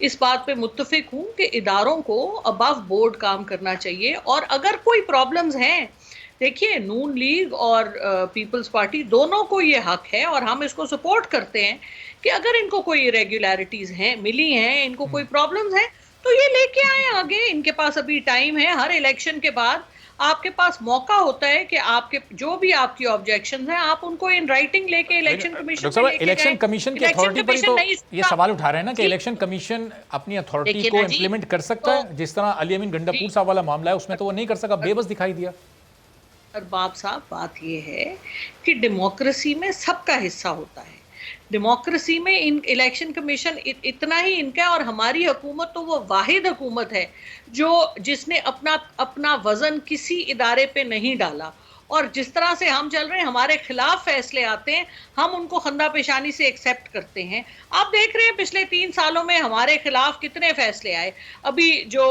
Speaker 3: इस बात पे मुत्तफिक हूँ कि इदारों को अबव बोर्ड काम करना चाहिए, और अगर कोई प्रॉब्लम्स हैं, देखिए नून लीग और पीपल्स पार्टी दोनों को ये हक है और हम इसको सपोर्ट करते हैं कि अगर इनको कोई इरेगुलरिटीज़ हैं, मिली हैं, इनको कोई प्रॉब्लम्स हैं तो ये लेके आए आगे। इनके पास अभी टाइम है। हर इलेक्शन के बाद आपके पास मौका होता है कि आपके जो भी आपकी ऑब्जेक्शंस हैं आप उनको इन राइटिंग लेके इलेक्शन कमीशन में लेके
Speaker 2: इलेक्शन कमीशन की अथॉरिटी पर तो ये सवाल उठा रहे हैं ना कि इलेक्शन कमीशन अपनी अथॉरिटी को इंप्लीमेंट कर सकता है, जिस तरह अली अमीन गंडापुर साहब वाला मामला है उसमें तो वो नहीं कर सका, बेबस दिखाई दिया।
Speaker 3: अरबाब साहब, बात ये है कि डेमोक्रेसी में सबका हिस्सा होता है। डेमोक्रेसी में इन इलेक्शन कमीशन इतना ही इनका, और हमारी हुकूमत तो वो वाहिद हुकूमत है जो जिसने अपना वजन किसी इदारे पे नहीं डाला, और जिस तरह से हम चल रहे हैं, हमारे खिलाफ फैसले आते हैं, हम उनको खंदा पेशानी से एक्सेप्ट करते हैं। आप देख रहे हैं पिछले 3 सालों में हमारे खिलाफ कितने फैसले आए। अभी जो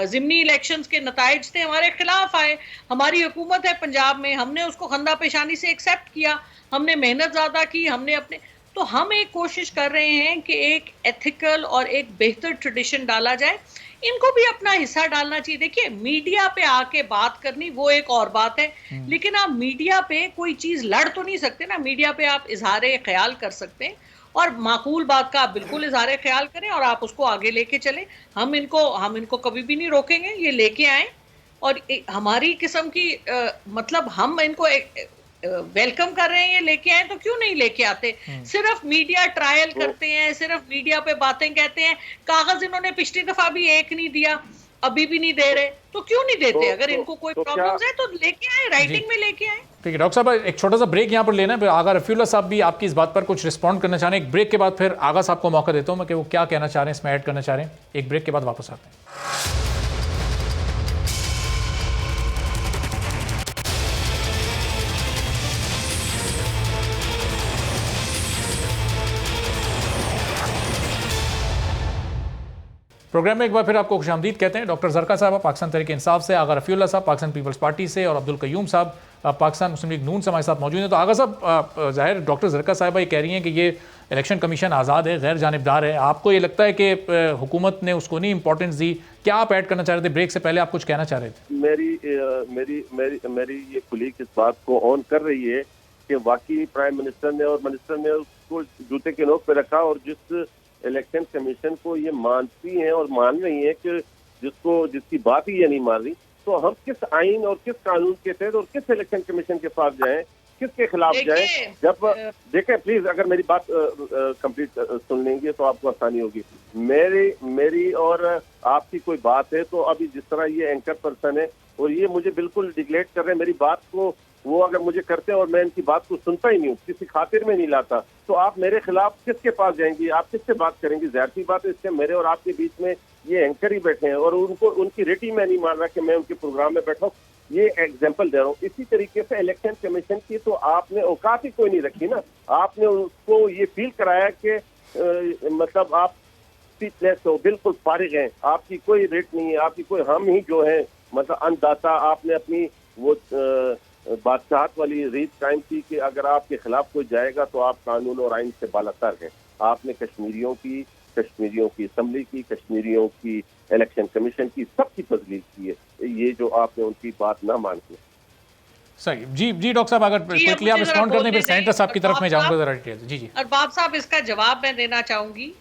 Speaker 3: ज़िमनी इलेक्शंस के नताइज थे हमारे खिलाफ आए। हमारी हुकूमत है पंजाब में, हमने उसको खंदा पेशानी से एक्सेप्ट किया, हमने मेहनत ज़्यादा की, हमने अपने, तो हम एक कोशिश कर रहे हैं कि एक एथिकल और एक बेहतर ट्रेडिशन डाला जाए। इनको भी अपना हिस्सा डालना चाहिए। देखिए मीडिया पे आके बात करनी वो एक और बात है, लेकिन आप मीडिया पे कोई चीज लड़ तो नहीं सकते ना। मीडिया पे आप इजहार ख्याल कर सकते हैं, और माकूल बात का आप बिल्कुल इजहार ख्याल करें और आप उसको आगे लेके चलें। हम इनको कभी भी नहीं रोकेंगे, ये लेके आए, और हमारी किस्म की मतलब हम इनको वेलकम कर रहे हैं, ये लेके आए तो क्यों नहीं लेके आते। सिर्फ मीडिया ट्रायल करते हैं, सिर्फ मीडिया पे बातें कहते हैं। कागज इन्होंने पिछली दफा भी एक नहीं दिया, अभी भी नहीं दे रहे, तो क्यों नहीं देते। अगर इनको कोई प्रॉब्लम्स है तो लेके आए, राइटिंग में लेके आए।
Speaker 2: ठीक है डॉक्टर साहब, एक छोटा सा ब्रेक यहाँ पर लेना है, आगा रफीउल्लाह साहब भी आपकी इस बात पर कुछ रिस्पॉन्ड करना चाह रहे हैं। एक ब्रेक के बाद फिर आगा साहब को मौका देता हूँ मैं कि वो क्या कहना चाह रहे हैं, इसमें ऐड करना चाह रहे हैं। एक ब्रेक के बाद वापस आते हैं। प्रोग्राम में एक बार फिर आपको खुशामदीद कहते हैं। डॉक्टर जरका साहब पाकिस्तान तहरीक इंसाफ से, आगा रफीउल्लाह साहब पाकिस्तान पीपल्स पार्टी से, और अब्दुल कयूम साहब पाकिस्तान मुस्लिम लीग नून से हमारे साथ मौजूद हैं। तो आगा साहब, जाहिर डॉक्टर जरका साहबा ये कह रही हैं कि ये इलेक्शन कमीशन आज़ाद है, गैर जानिबदार है, आपको ये लगता है कि हुकूमत ने उसको नहीं इंपॉर्टेंस दी? क्या आप ऐड करना चाह रहे थे? ब्रेक से पहले आप कुछ कहना चाह रहे थे।
Speaker 4: मेरी ये कुलीग इस बात को ऑन कर रही है कि वाकई प्राइम मिनिस्टर ने और मिनिस्टर ने उसको जूते के नोक पे रखा, और जिस इलेक्शन कमीशन को ये मानती हैं और मान रही हैं कि जिसकी बात ही ये नहीं मान रही, तो हम किस आइन और किस कानून के तहत और किस इलेक्शन कमीशन के पास जाएं, किसके खिलाफ जाएं? जब देखें प्लीज, अगर मेरी बात कंप्लीट सुन लेंगे तो आपको आसानी होगी। मेरी और आपकी कोई बात है तो अभी जिस तरह ये एंकर पर्सन है और ये मुझे बिल्कुल डिग्लेट कर रहे हैं मेरी बात को, वो अगर मुझे करते हैं और मैं इनकी बात को सुनता ही नहीं हूँ, किसी खातिर में नहीं लाता, तो आप मेरे खिलाफ किसके पास जाएंगी, आप किससे बात करेंगी? जाहिर सी बात है, इससे मेरे और आपके बीच में ये एंकर ही बैठे हैं और उनको उनकी रेटिंग मैं नहीं मान रहा कि मैं उनके प्रोग्राम में बैठा हूँ। ये एग्जाम्पल दे रहा हूँ। इसी तरीके से इलेक्शन कमीशन की तो आपने औकात ही कोई नहीं रखी ना। आपने उसको ये फील कराया कि मतलब आप स्पीचलेस हो, बिल्कुल फारिग हैं, आपकी कोई रेट नहीं है, आपकी कोई, हम ही जो है मतलब अन्नदाता। आपने अपनी वो बादशाहत वाली रीत कायम की कि अगर आपके खिलाफ कोई जाएगा तो आप कानून और आइन से बालातर हैं। आपने कश्मीरियों की असम्बली की, कश्मीरियों की इलेक्शन कमीशन की, सबकी तजलील की है। ये जो आपने उनकी बात ना मान के।
Speaker 2: सही जी डॉक्टर साहब, अगर क्विकली आप रिस्पॉन्ड कर दें, फिर सेनेटर साहब की तरफ में जाऊंगा जरा डिटेल। जी
Speaker 3: अरबाब साहब, इसका जवाब मैं देना चाहूंगी।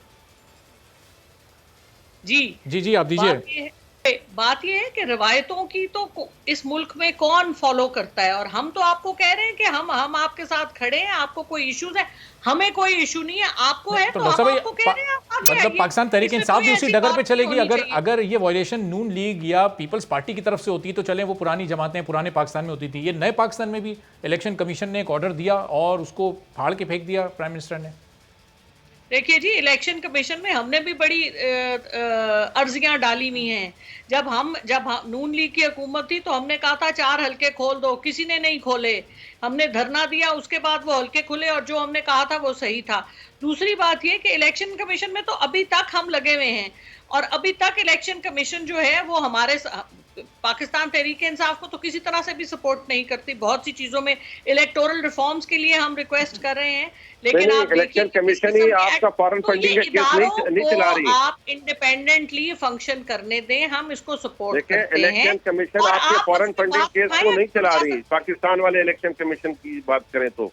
Speaker 3: जी
Speaker 2: आप दीजिए।
Speaker 3: बात ये है कि रिवायतों की तो इस मुल्क में कौन फॉलो करता है, और हम तो आपको कह रहे हैं कि हम आपके साथ खड़े हैं। आपको कोई इश्यूज है, हमें कोई इशू नहीं है, आपको है तो हम आपको कह रहे हैं
Speaker 2: मतलब पाकिस्तान तहरीक इंसाफ भी उसी डगर पे चलेगी। अगर ये वायलेशन नून लीग या पीपल्स पार्टी की तरफ से होती तो चले, वो पुरानी जमातें पुराने पाकिस्तान में होती थी। ये नए पाकिस्तान में भी इलेक्शन कमीशन ने एक ऑर्डर दिया और उसको फाड़ के फेंक दिया प्राइम मिनिस्टर ने।
Speaker 3: देखिए जी, इलेक्शन कमीशन में हमने भी बड़ी अर्जियां डाली हुई हैं। जब नून लीग की हुकूमत थी तो हमने कहा था 4 हल्के खोल दो, किसी ने नहीं खोले। हमने धरना दिया, उसके बाद वो हल्के खुले और जो हमने कहा था वो सही था। दूसरी बात ये कि इलेक्शन कमीशन में तो अभी तक हम लगे हुए हैं और अभी तक इलेक्शन कमीशन जो है वो हमारे पाकिस्तान तहरीक इंसाफ को तो किसी तरह से भी सपोर्ट नहीं करती। बहुत सी चीजों में इलेक्टोरल रिफॉर्म्स के लिए हम रिक्वेस्ट कर रहे हैं, लेकिन आप
Speaker 4: इलेक्शन कमीशन ही आपका फॉरेन फंडिंग का केस नहीं चला रही।
Speaker 3: आप इंडिपेंडेंटली फंक्शन करने दें, हम इसको सपोर्ट करते हैं।
Speaker 4: इलेक्शन कमीशन आपके फॉरेन फंडिंग केस को नहीं चला रही। पाकिस्तान वाले इलेक्शन कमीशन की बात करें तो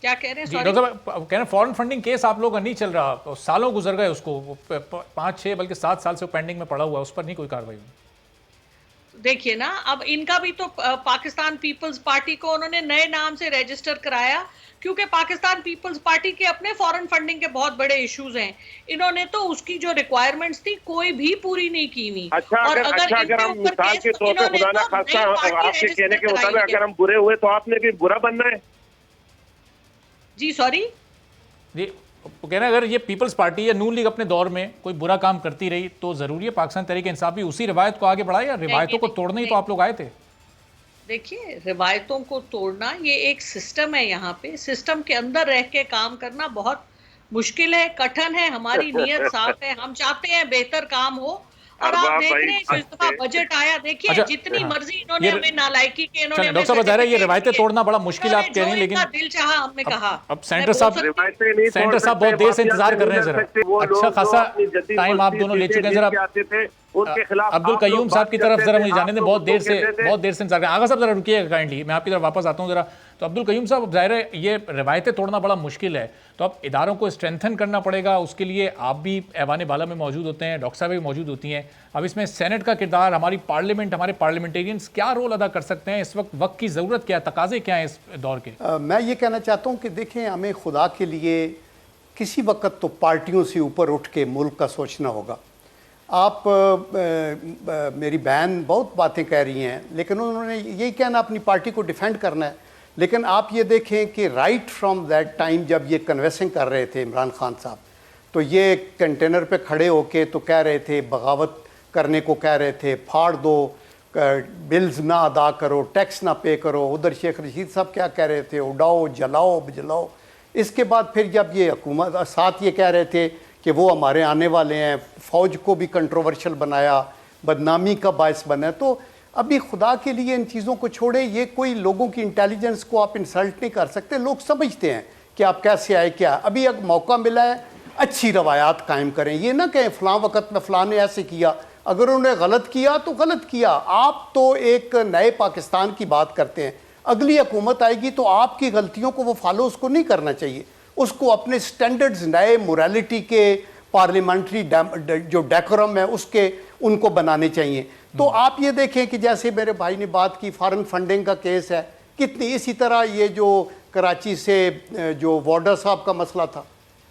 Speaker 3: क्या कह रहे हैं?
Speaker 2: डॉक्टर साहब कह रहे हैं फॉरेन फंडिंग केस आप लोगों का नहीं चल रहा, सालों गुजर गए उसको, 5-6 बल्कि 7 साल से पेंडिंग में पड़ा हुआ है, उस पर नहीं कोई कार्रवाई हुई।
Speaker 3: देखिए ना, अब इनका भी तो पाकिस्तान पीपल्स पार्टी को उन्होंने नए नाम से रजिस्टर कराया क्योंकि पाकिस्तान पीपल्स पार्टी के अपने फॉरेन फंडिंग के बहुत बड़े इश्यूज हैं। इन्होंने तो उसकी जो रिक्वायरमेंट्स थी कोई भी पूरी नहीं की हुई।
Speaker 4: अगर हम मिसाल के तौर पर खुदा ना खास्ता आपके कहने के मुताबिक अगर हम बुरे हुए तो आपने भी बुरा बनना है।
Speaker 3: जी सॉरी
Speaker 2: जी, कह रहे हैं अगर ये पीपल्स पार्टी या नून लीग अपने दौर में कोई बुरा काम करती रही तो जरूरी है पाकिस्तान तहरीक इंसाफ भी उसी रिवायत को आगे बढ़ाए, या रिवायतों को तोड़ने ही तो आप लोग आए थे?
Speaker 3: देखिए, रिवायतों को तोड़ना ये एक सिस्टम है। यहाँ पे सिस्टम के अंदर रह के काम करना बहुत मुश्किल है, कठिन है। हमारी नीयत साफ है, हम चाहते हैं बेहतर काम हो। और आप देख रहे हैं इस दफा बजट आया, देखिए जितनी मर्जी इन्होंने हमें नालायकी के इन्होंने
Speaker 2: डॉक्टर साहब बता रहे हैं ये रिवायतें तोड़ना बड़ा मुश्किल आप कह रहे हैं, लेकिन
Speaker 3: दिल चाहा हमने कहा।
Speaker 2: अब सेंटर साहब बहुत देर से इंतजार कर रहे हैं, जरा अच्छा खासा टाइम आप दोनों ले चुके हैं। जरा अब्दुल कयूम साहब की तरफ जरा मुझे जाने दें, बहुत देर से इंतजार करें। आगा साहब जरा रुकिएगा काइंडली, मैं आपकी तरफ वापस आता हूँ जरा। तो अब्दुल कयूम साहब, ज़ाहिर है ये रिवायतें तोड़ना बड़ा मुश्किल है, तो अब इदारों को स्ट्रेंथन करना पड़ेगा। उसके लिए आप भी ऐवान बाला में मौजूद होते हैं, डॉक्टर साहब भी मौजूद होती हैं। अब इसमें सेनेट का किरदार, हमारी पार्लियामेंट, हमारे पार्लियामेंटेरियंस क्या रोल अदा कर सकते हैं? इस वक्त की ज़रूरत क्या है, तकाजे क्या है इस दौर के?
Speaker 5: मैं ये कहना चाहता हूँ कि देखें, हमें खुदा के लिए किसी वक्त तो पार्टियों से ऊपर उठ के मुल्क का सोचना होगा। आप मेरी बहन बहुत बातें कह रही हैं, लेकिन उन्होंने यही कहना अपनी पार्टी को डिफेंड करना है। लेकिन आप ये देखें कि राइट फ्रॉम दैट टाइम जब ये कन्वेंसिंग कर रहे थे इमरान खान साहब, तो ये कंटेनर पे खड़े होके तो कह रहे थे, बगावत करने को कह रहे थे, फाड़ दो, बिल्स ना अदा करो, टैक्स ना पे करो। उधर शेख रशीद साहब क्या कह रहे थे, उड़ाओ, जलाओ, बुझलाओ। इसके बाद फिर जब ये हुकूमत साथ ये कह रहे थे कि वो हमारे आने वाले हैं, फ़ौज को भी कंट्रोवर्शियल बनाया, बदनामी का बायस बना। तो अभी खुदा के लिए इन चीज़ों को छोड़े, ये कोई लोगों की इंटेलिजेंस को आप इंसल्ट नहीं कर सकते। लोग समझते हैं कि आप कैसे आए, क्या अभी एक मौका मिला है, अच्छी रवायात कायम करें। ये ना कहें फ़लाँ वक़्त में फ़लाँ ने ऐसे किया, अगर उन्होंने गलत किया तो गलत किया। आप तो एक नए पाकिस्तान की बात करते हैं, अगली हुकूमत आएगी तो आपकी गलतियों को वो फॉलो उसको नहीं करना चाहिए। उसको अपने स्टैंडर्ड्स, नए मोरालिटी के, पार्लियामेंट्री जो डेकोरम है उसके उनको बनाने चाहिए। तो आप ये देखें कि जैसे मेरे भाई ने बात की फॉरेन फंडिंग का केस है कितनी, इसी तरह ये जो कराची से जो वार्डर साहब का मसला था,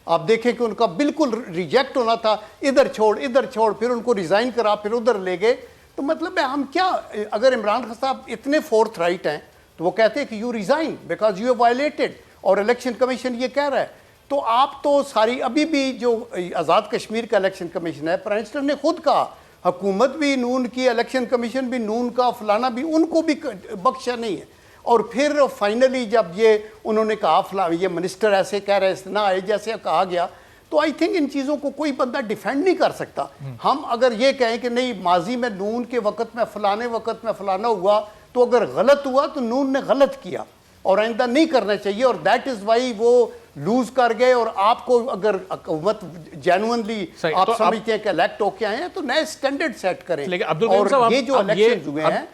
Speaker 5: आप देखें कि उनका बिल्कुल रिजेक्ट होना था, इधर छोड़, फिर उनको रिज़ाइन करा, फिर उधर ले गए। तो मतलब है हम क्या, अगर इमरान खान साहब इतने फोर्थ राइट हैं तो वो कहते हैं कि you resign because you have violated, और इलेक्शन कमीशन ये कह रहा है। तो आप तो सारी अभी भी जो आज़ाद कश्मीर का इलेक्शन कमीशन है, प्राइम मिनिस्टर ने खुद कहा हुकूमत भी नून की, इलेक्शन कमीशन भी नून का, फलाना भी, उनको भी बख्शा नहीं है। और फिर फाइनली जब ये उन्होंने कहा ये मिनिस्टर ऐसे कह रहे हैं ना आए जैसे कहा गया, तो आई थिंक इन चीज़ों को कोई बंदा डिफेंड नहीं कर सकता। हम अगर ये कहें कि नहीं माजी में नून के वक्त में फलाने वक्त में फलाना हुआ, तो अगर गलत हुआ तो नून ने गलत किया और आइंदा नहीं करना चाहिए, और दैट इज़ वाई वो लूज कर गए। और आपको अगर हुकूमत जेन्युइनली आप तो समझते हैं कि इलेक्ट होके आए हैं तो नए स्टैंडर्ड सेट करें।
Speaker 2: लेकिन अब्दुल करीम साहब,
Speaker 5: ये जो इलेक्शन हुए हैं,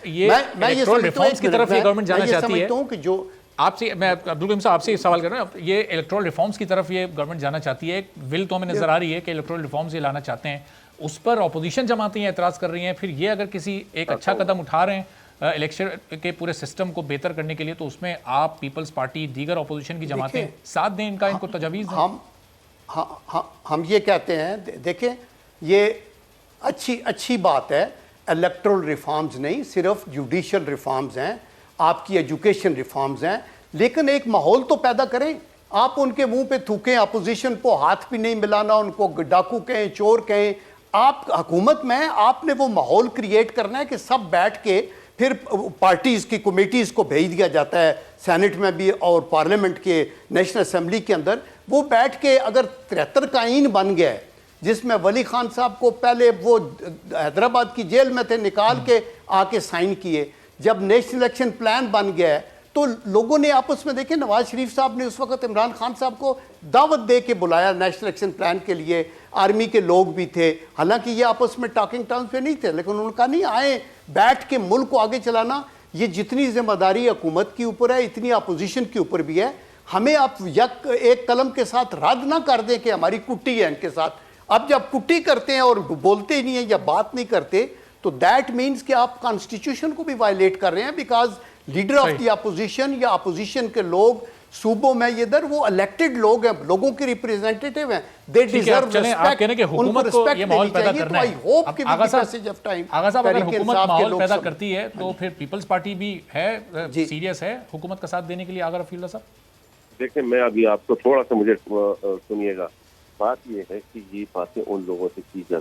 Speaker 5: मैं ये
Speaker 2: रिफॉर्म्स की तरफ ये गवर्नमेंट जाना चाहती है
Speaker 5: कि जो
Speaker 2: आपसे, मैं अब्दुल करीम साहब आपसे सवाल कर रहा हूँ, ये इलेक्टोरल रिफॉर्म्स की तरफ ये गवर्नमेंट जाना चाहती है, एक विल तो हमें नजर आ रही है कि इलेक्टोरल रिफॉर्म्स ये लाना चाहते हैं, उस पर अपोजिशन जमातें एतराज़ कर रही हैं। फिर ये अगर किसी एक अच्छा कदम उठा रहे हैं इलेक्शन के पूरे सिस्टम को बेहतर करने के लिए, तो उसमें आप पीपल्स पार्टी, दीगर अपोजिशन की जमातें साथ दें, इनका इनको तजवीज़ दें।
Speaker 5: हम ये कहते हैं, देखें ये अच्छी बात है, इलेक्टोरल रिफॉर्म्स नहीं, सिर्फ जुडिशल रिफॉर्म्स हैं, आपकी एजुकेशन रिफॉर्म्स हैं, लेकिन एक माहौल तो पैदा करें। आप उनके मुंह पे थूकें, अपोजिशन को हाथ भी नहीं मिलाना, उनको डाकू कहें, चोर कहें, आप हुकूमत में आपने वो माहौल क्रिएट करना है कि सब बैठ के फिर पार्टीज़ की कमेटीज़ को भेज दिया जाता है, सेनेट में भी और पार्लियामेंट के नेशनल असेंबली के अंदर, वो बैठ के अगर 73 का आईन बन गया है जिसमें वली खान साहब को पहले वो हैदराबाद की जेल में थे निकाल के आके साइन किए, जब नेशनल इलेक्शन प्लान बन गया है तो लोगों ने आपस में देखे, नवाज शरीफ साहब ने उस वक्त इमरान खान साहब को दावत दे के बुलाया नेशनल इलेक्शन प्लान के लिए, आर्मी के लोग भी थे, हालांकि ये आपस में टॉकिंग टर्म्स पे नहीं थे, लेकिन उन्होंने कहा नहीं आए बैठ के मुल्क को आगे चलाना, ये जितनी जिम्मेदारी हुकूमत के ऊपर है इतनी अपोजिशन के ऊपर भी है। हमें आप एक कलम के साथ रद्द ना कर दें कि हमारी कुट्टी है इनके साथ। अब जब कुट्टी करते हैं और बोलते ही नहीं है या बात नहीं करते, तो दैट मीन्स कि आप कॉन्स्टिट्यूशन को भी वायलेट कर रहे हैं, because leader of the opposition या अपोजिशन के लोग सूबों में इधर वो इलेक्टेड लोग हैं, लोगों के रिप्रेजेंटेटिव हैं, दे डिजर्व रिस्पेक्ट,
Speaker 2: हुकूमत को ये माहौल पैदा करना है। आगा साहब, अगर हुकूमत माहौल पैदा करती है तो फिर पीपल्स पार्टी भी है सीरियस है हुकूमत का साथ देने के लिए। आगर अफील्ला साहब
Speaker 4: देखिए, मैं अभी आपको थोड़ा सा मुझे सुनिएगा, बात ये है कि ये बातें उन लोगों से की जा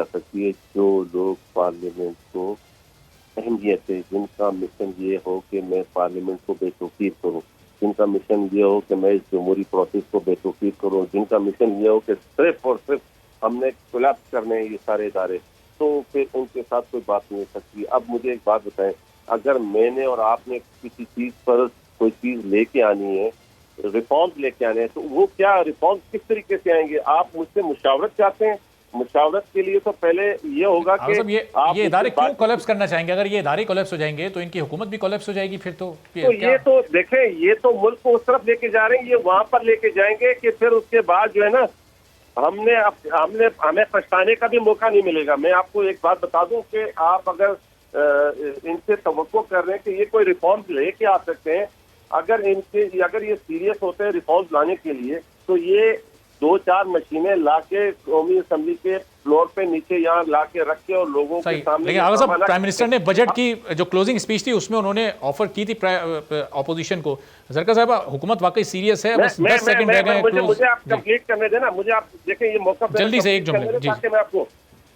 Speaker 4: सकती है जो लोग पार्लियामेंट को अहमियत है, जिनका मिशन ये हो कि मैं पार्लियामेंट को बेतौकीर करूं, जिनका मिशन ये हो कि मैं इस जमहूरी प्रोसेस को बेतौकीर करूं, जिनका मिशन ये हो कि सिर्फ और सिर्फ हमने कोलैप्स करने ये सारे इदारे, तो फिर उनके साथ कोई बात नहीं हो सकती। अब मुझे एक बात बताएं, अगर मैंने और आपने किसी चीज़ पर कोई चीज़ लेके आनी है, रिफॉर्म्स लेके आने हैं, तो वो क्या रिफॉर्म्स किस तरीके से आएंगे? आप मुझसे मुशावरत चाहते हैं? मुशावरत के लिए तो पहले ये होगा कि
Speaker 2: ये इदारे क्यों कोलैप्स करना चाहेंगे? अगर ये इदारे कोलैप्स हो जाएंगे तो इनकी हुकूमत भी कोलैप्स हो जाएगी फिर तो
Speaker 4: ये तो देखें, ये तो मुल्क को उस तरफ लेके जा रहे हैं, ये वहां पर लेके जाएंगे कि फिर उसके बाद जो है ना हमें पछताने का भी मौका नहीं मिलेगा। मैं आपको एक बात बता दूं कि आप अगर इनसे तवक्को कर रहे हैं कि ये कोई रिफॉर्म्स लेके आ सकते हैं, अगर ये सीरियस होते हैं रिफॉर्म्स लाने के लिए, तो ये 2-4 मशीनें लाके कौमी असेंबली के फ्लोर पे नीचे यहाँ लाके रख के और लोगों के सामने।
Speaker 2: लेकिन आगा साहब, प्राइम मिनिस्टर ने बजट की जो क्लोजिंग स्पीच थी उसमें उन्होंने ऑफर की थी ऑपोजिशन को। जरका साहब, हुकूमत वाकई सीरियस है, बस 10 सेकंड रह गए।
Speaker 4: मुझे आप कंप्लीट करने देना, मुझे आप देखें ये मौका
Speaker 2: जल्दी से एक जुमले जी।
Speaker 4: मैं आपको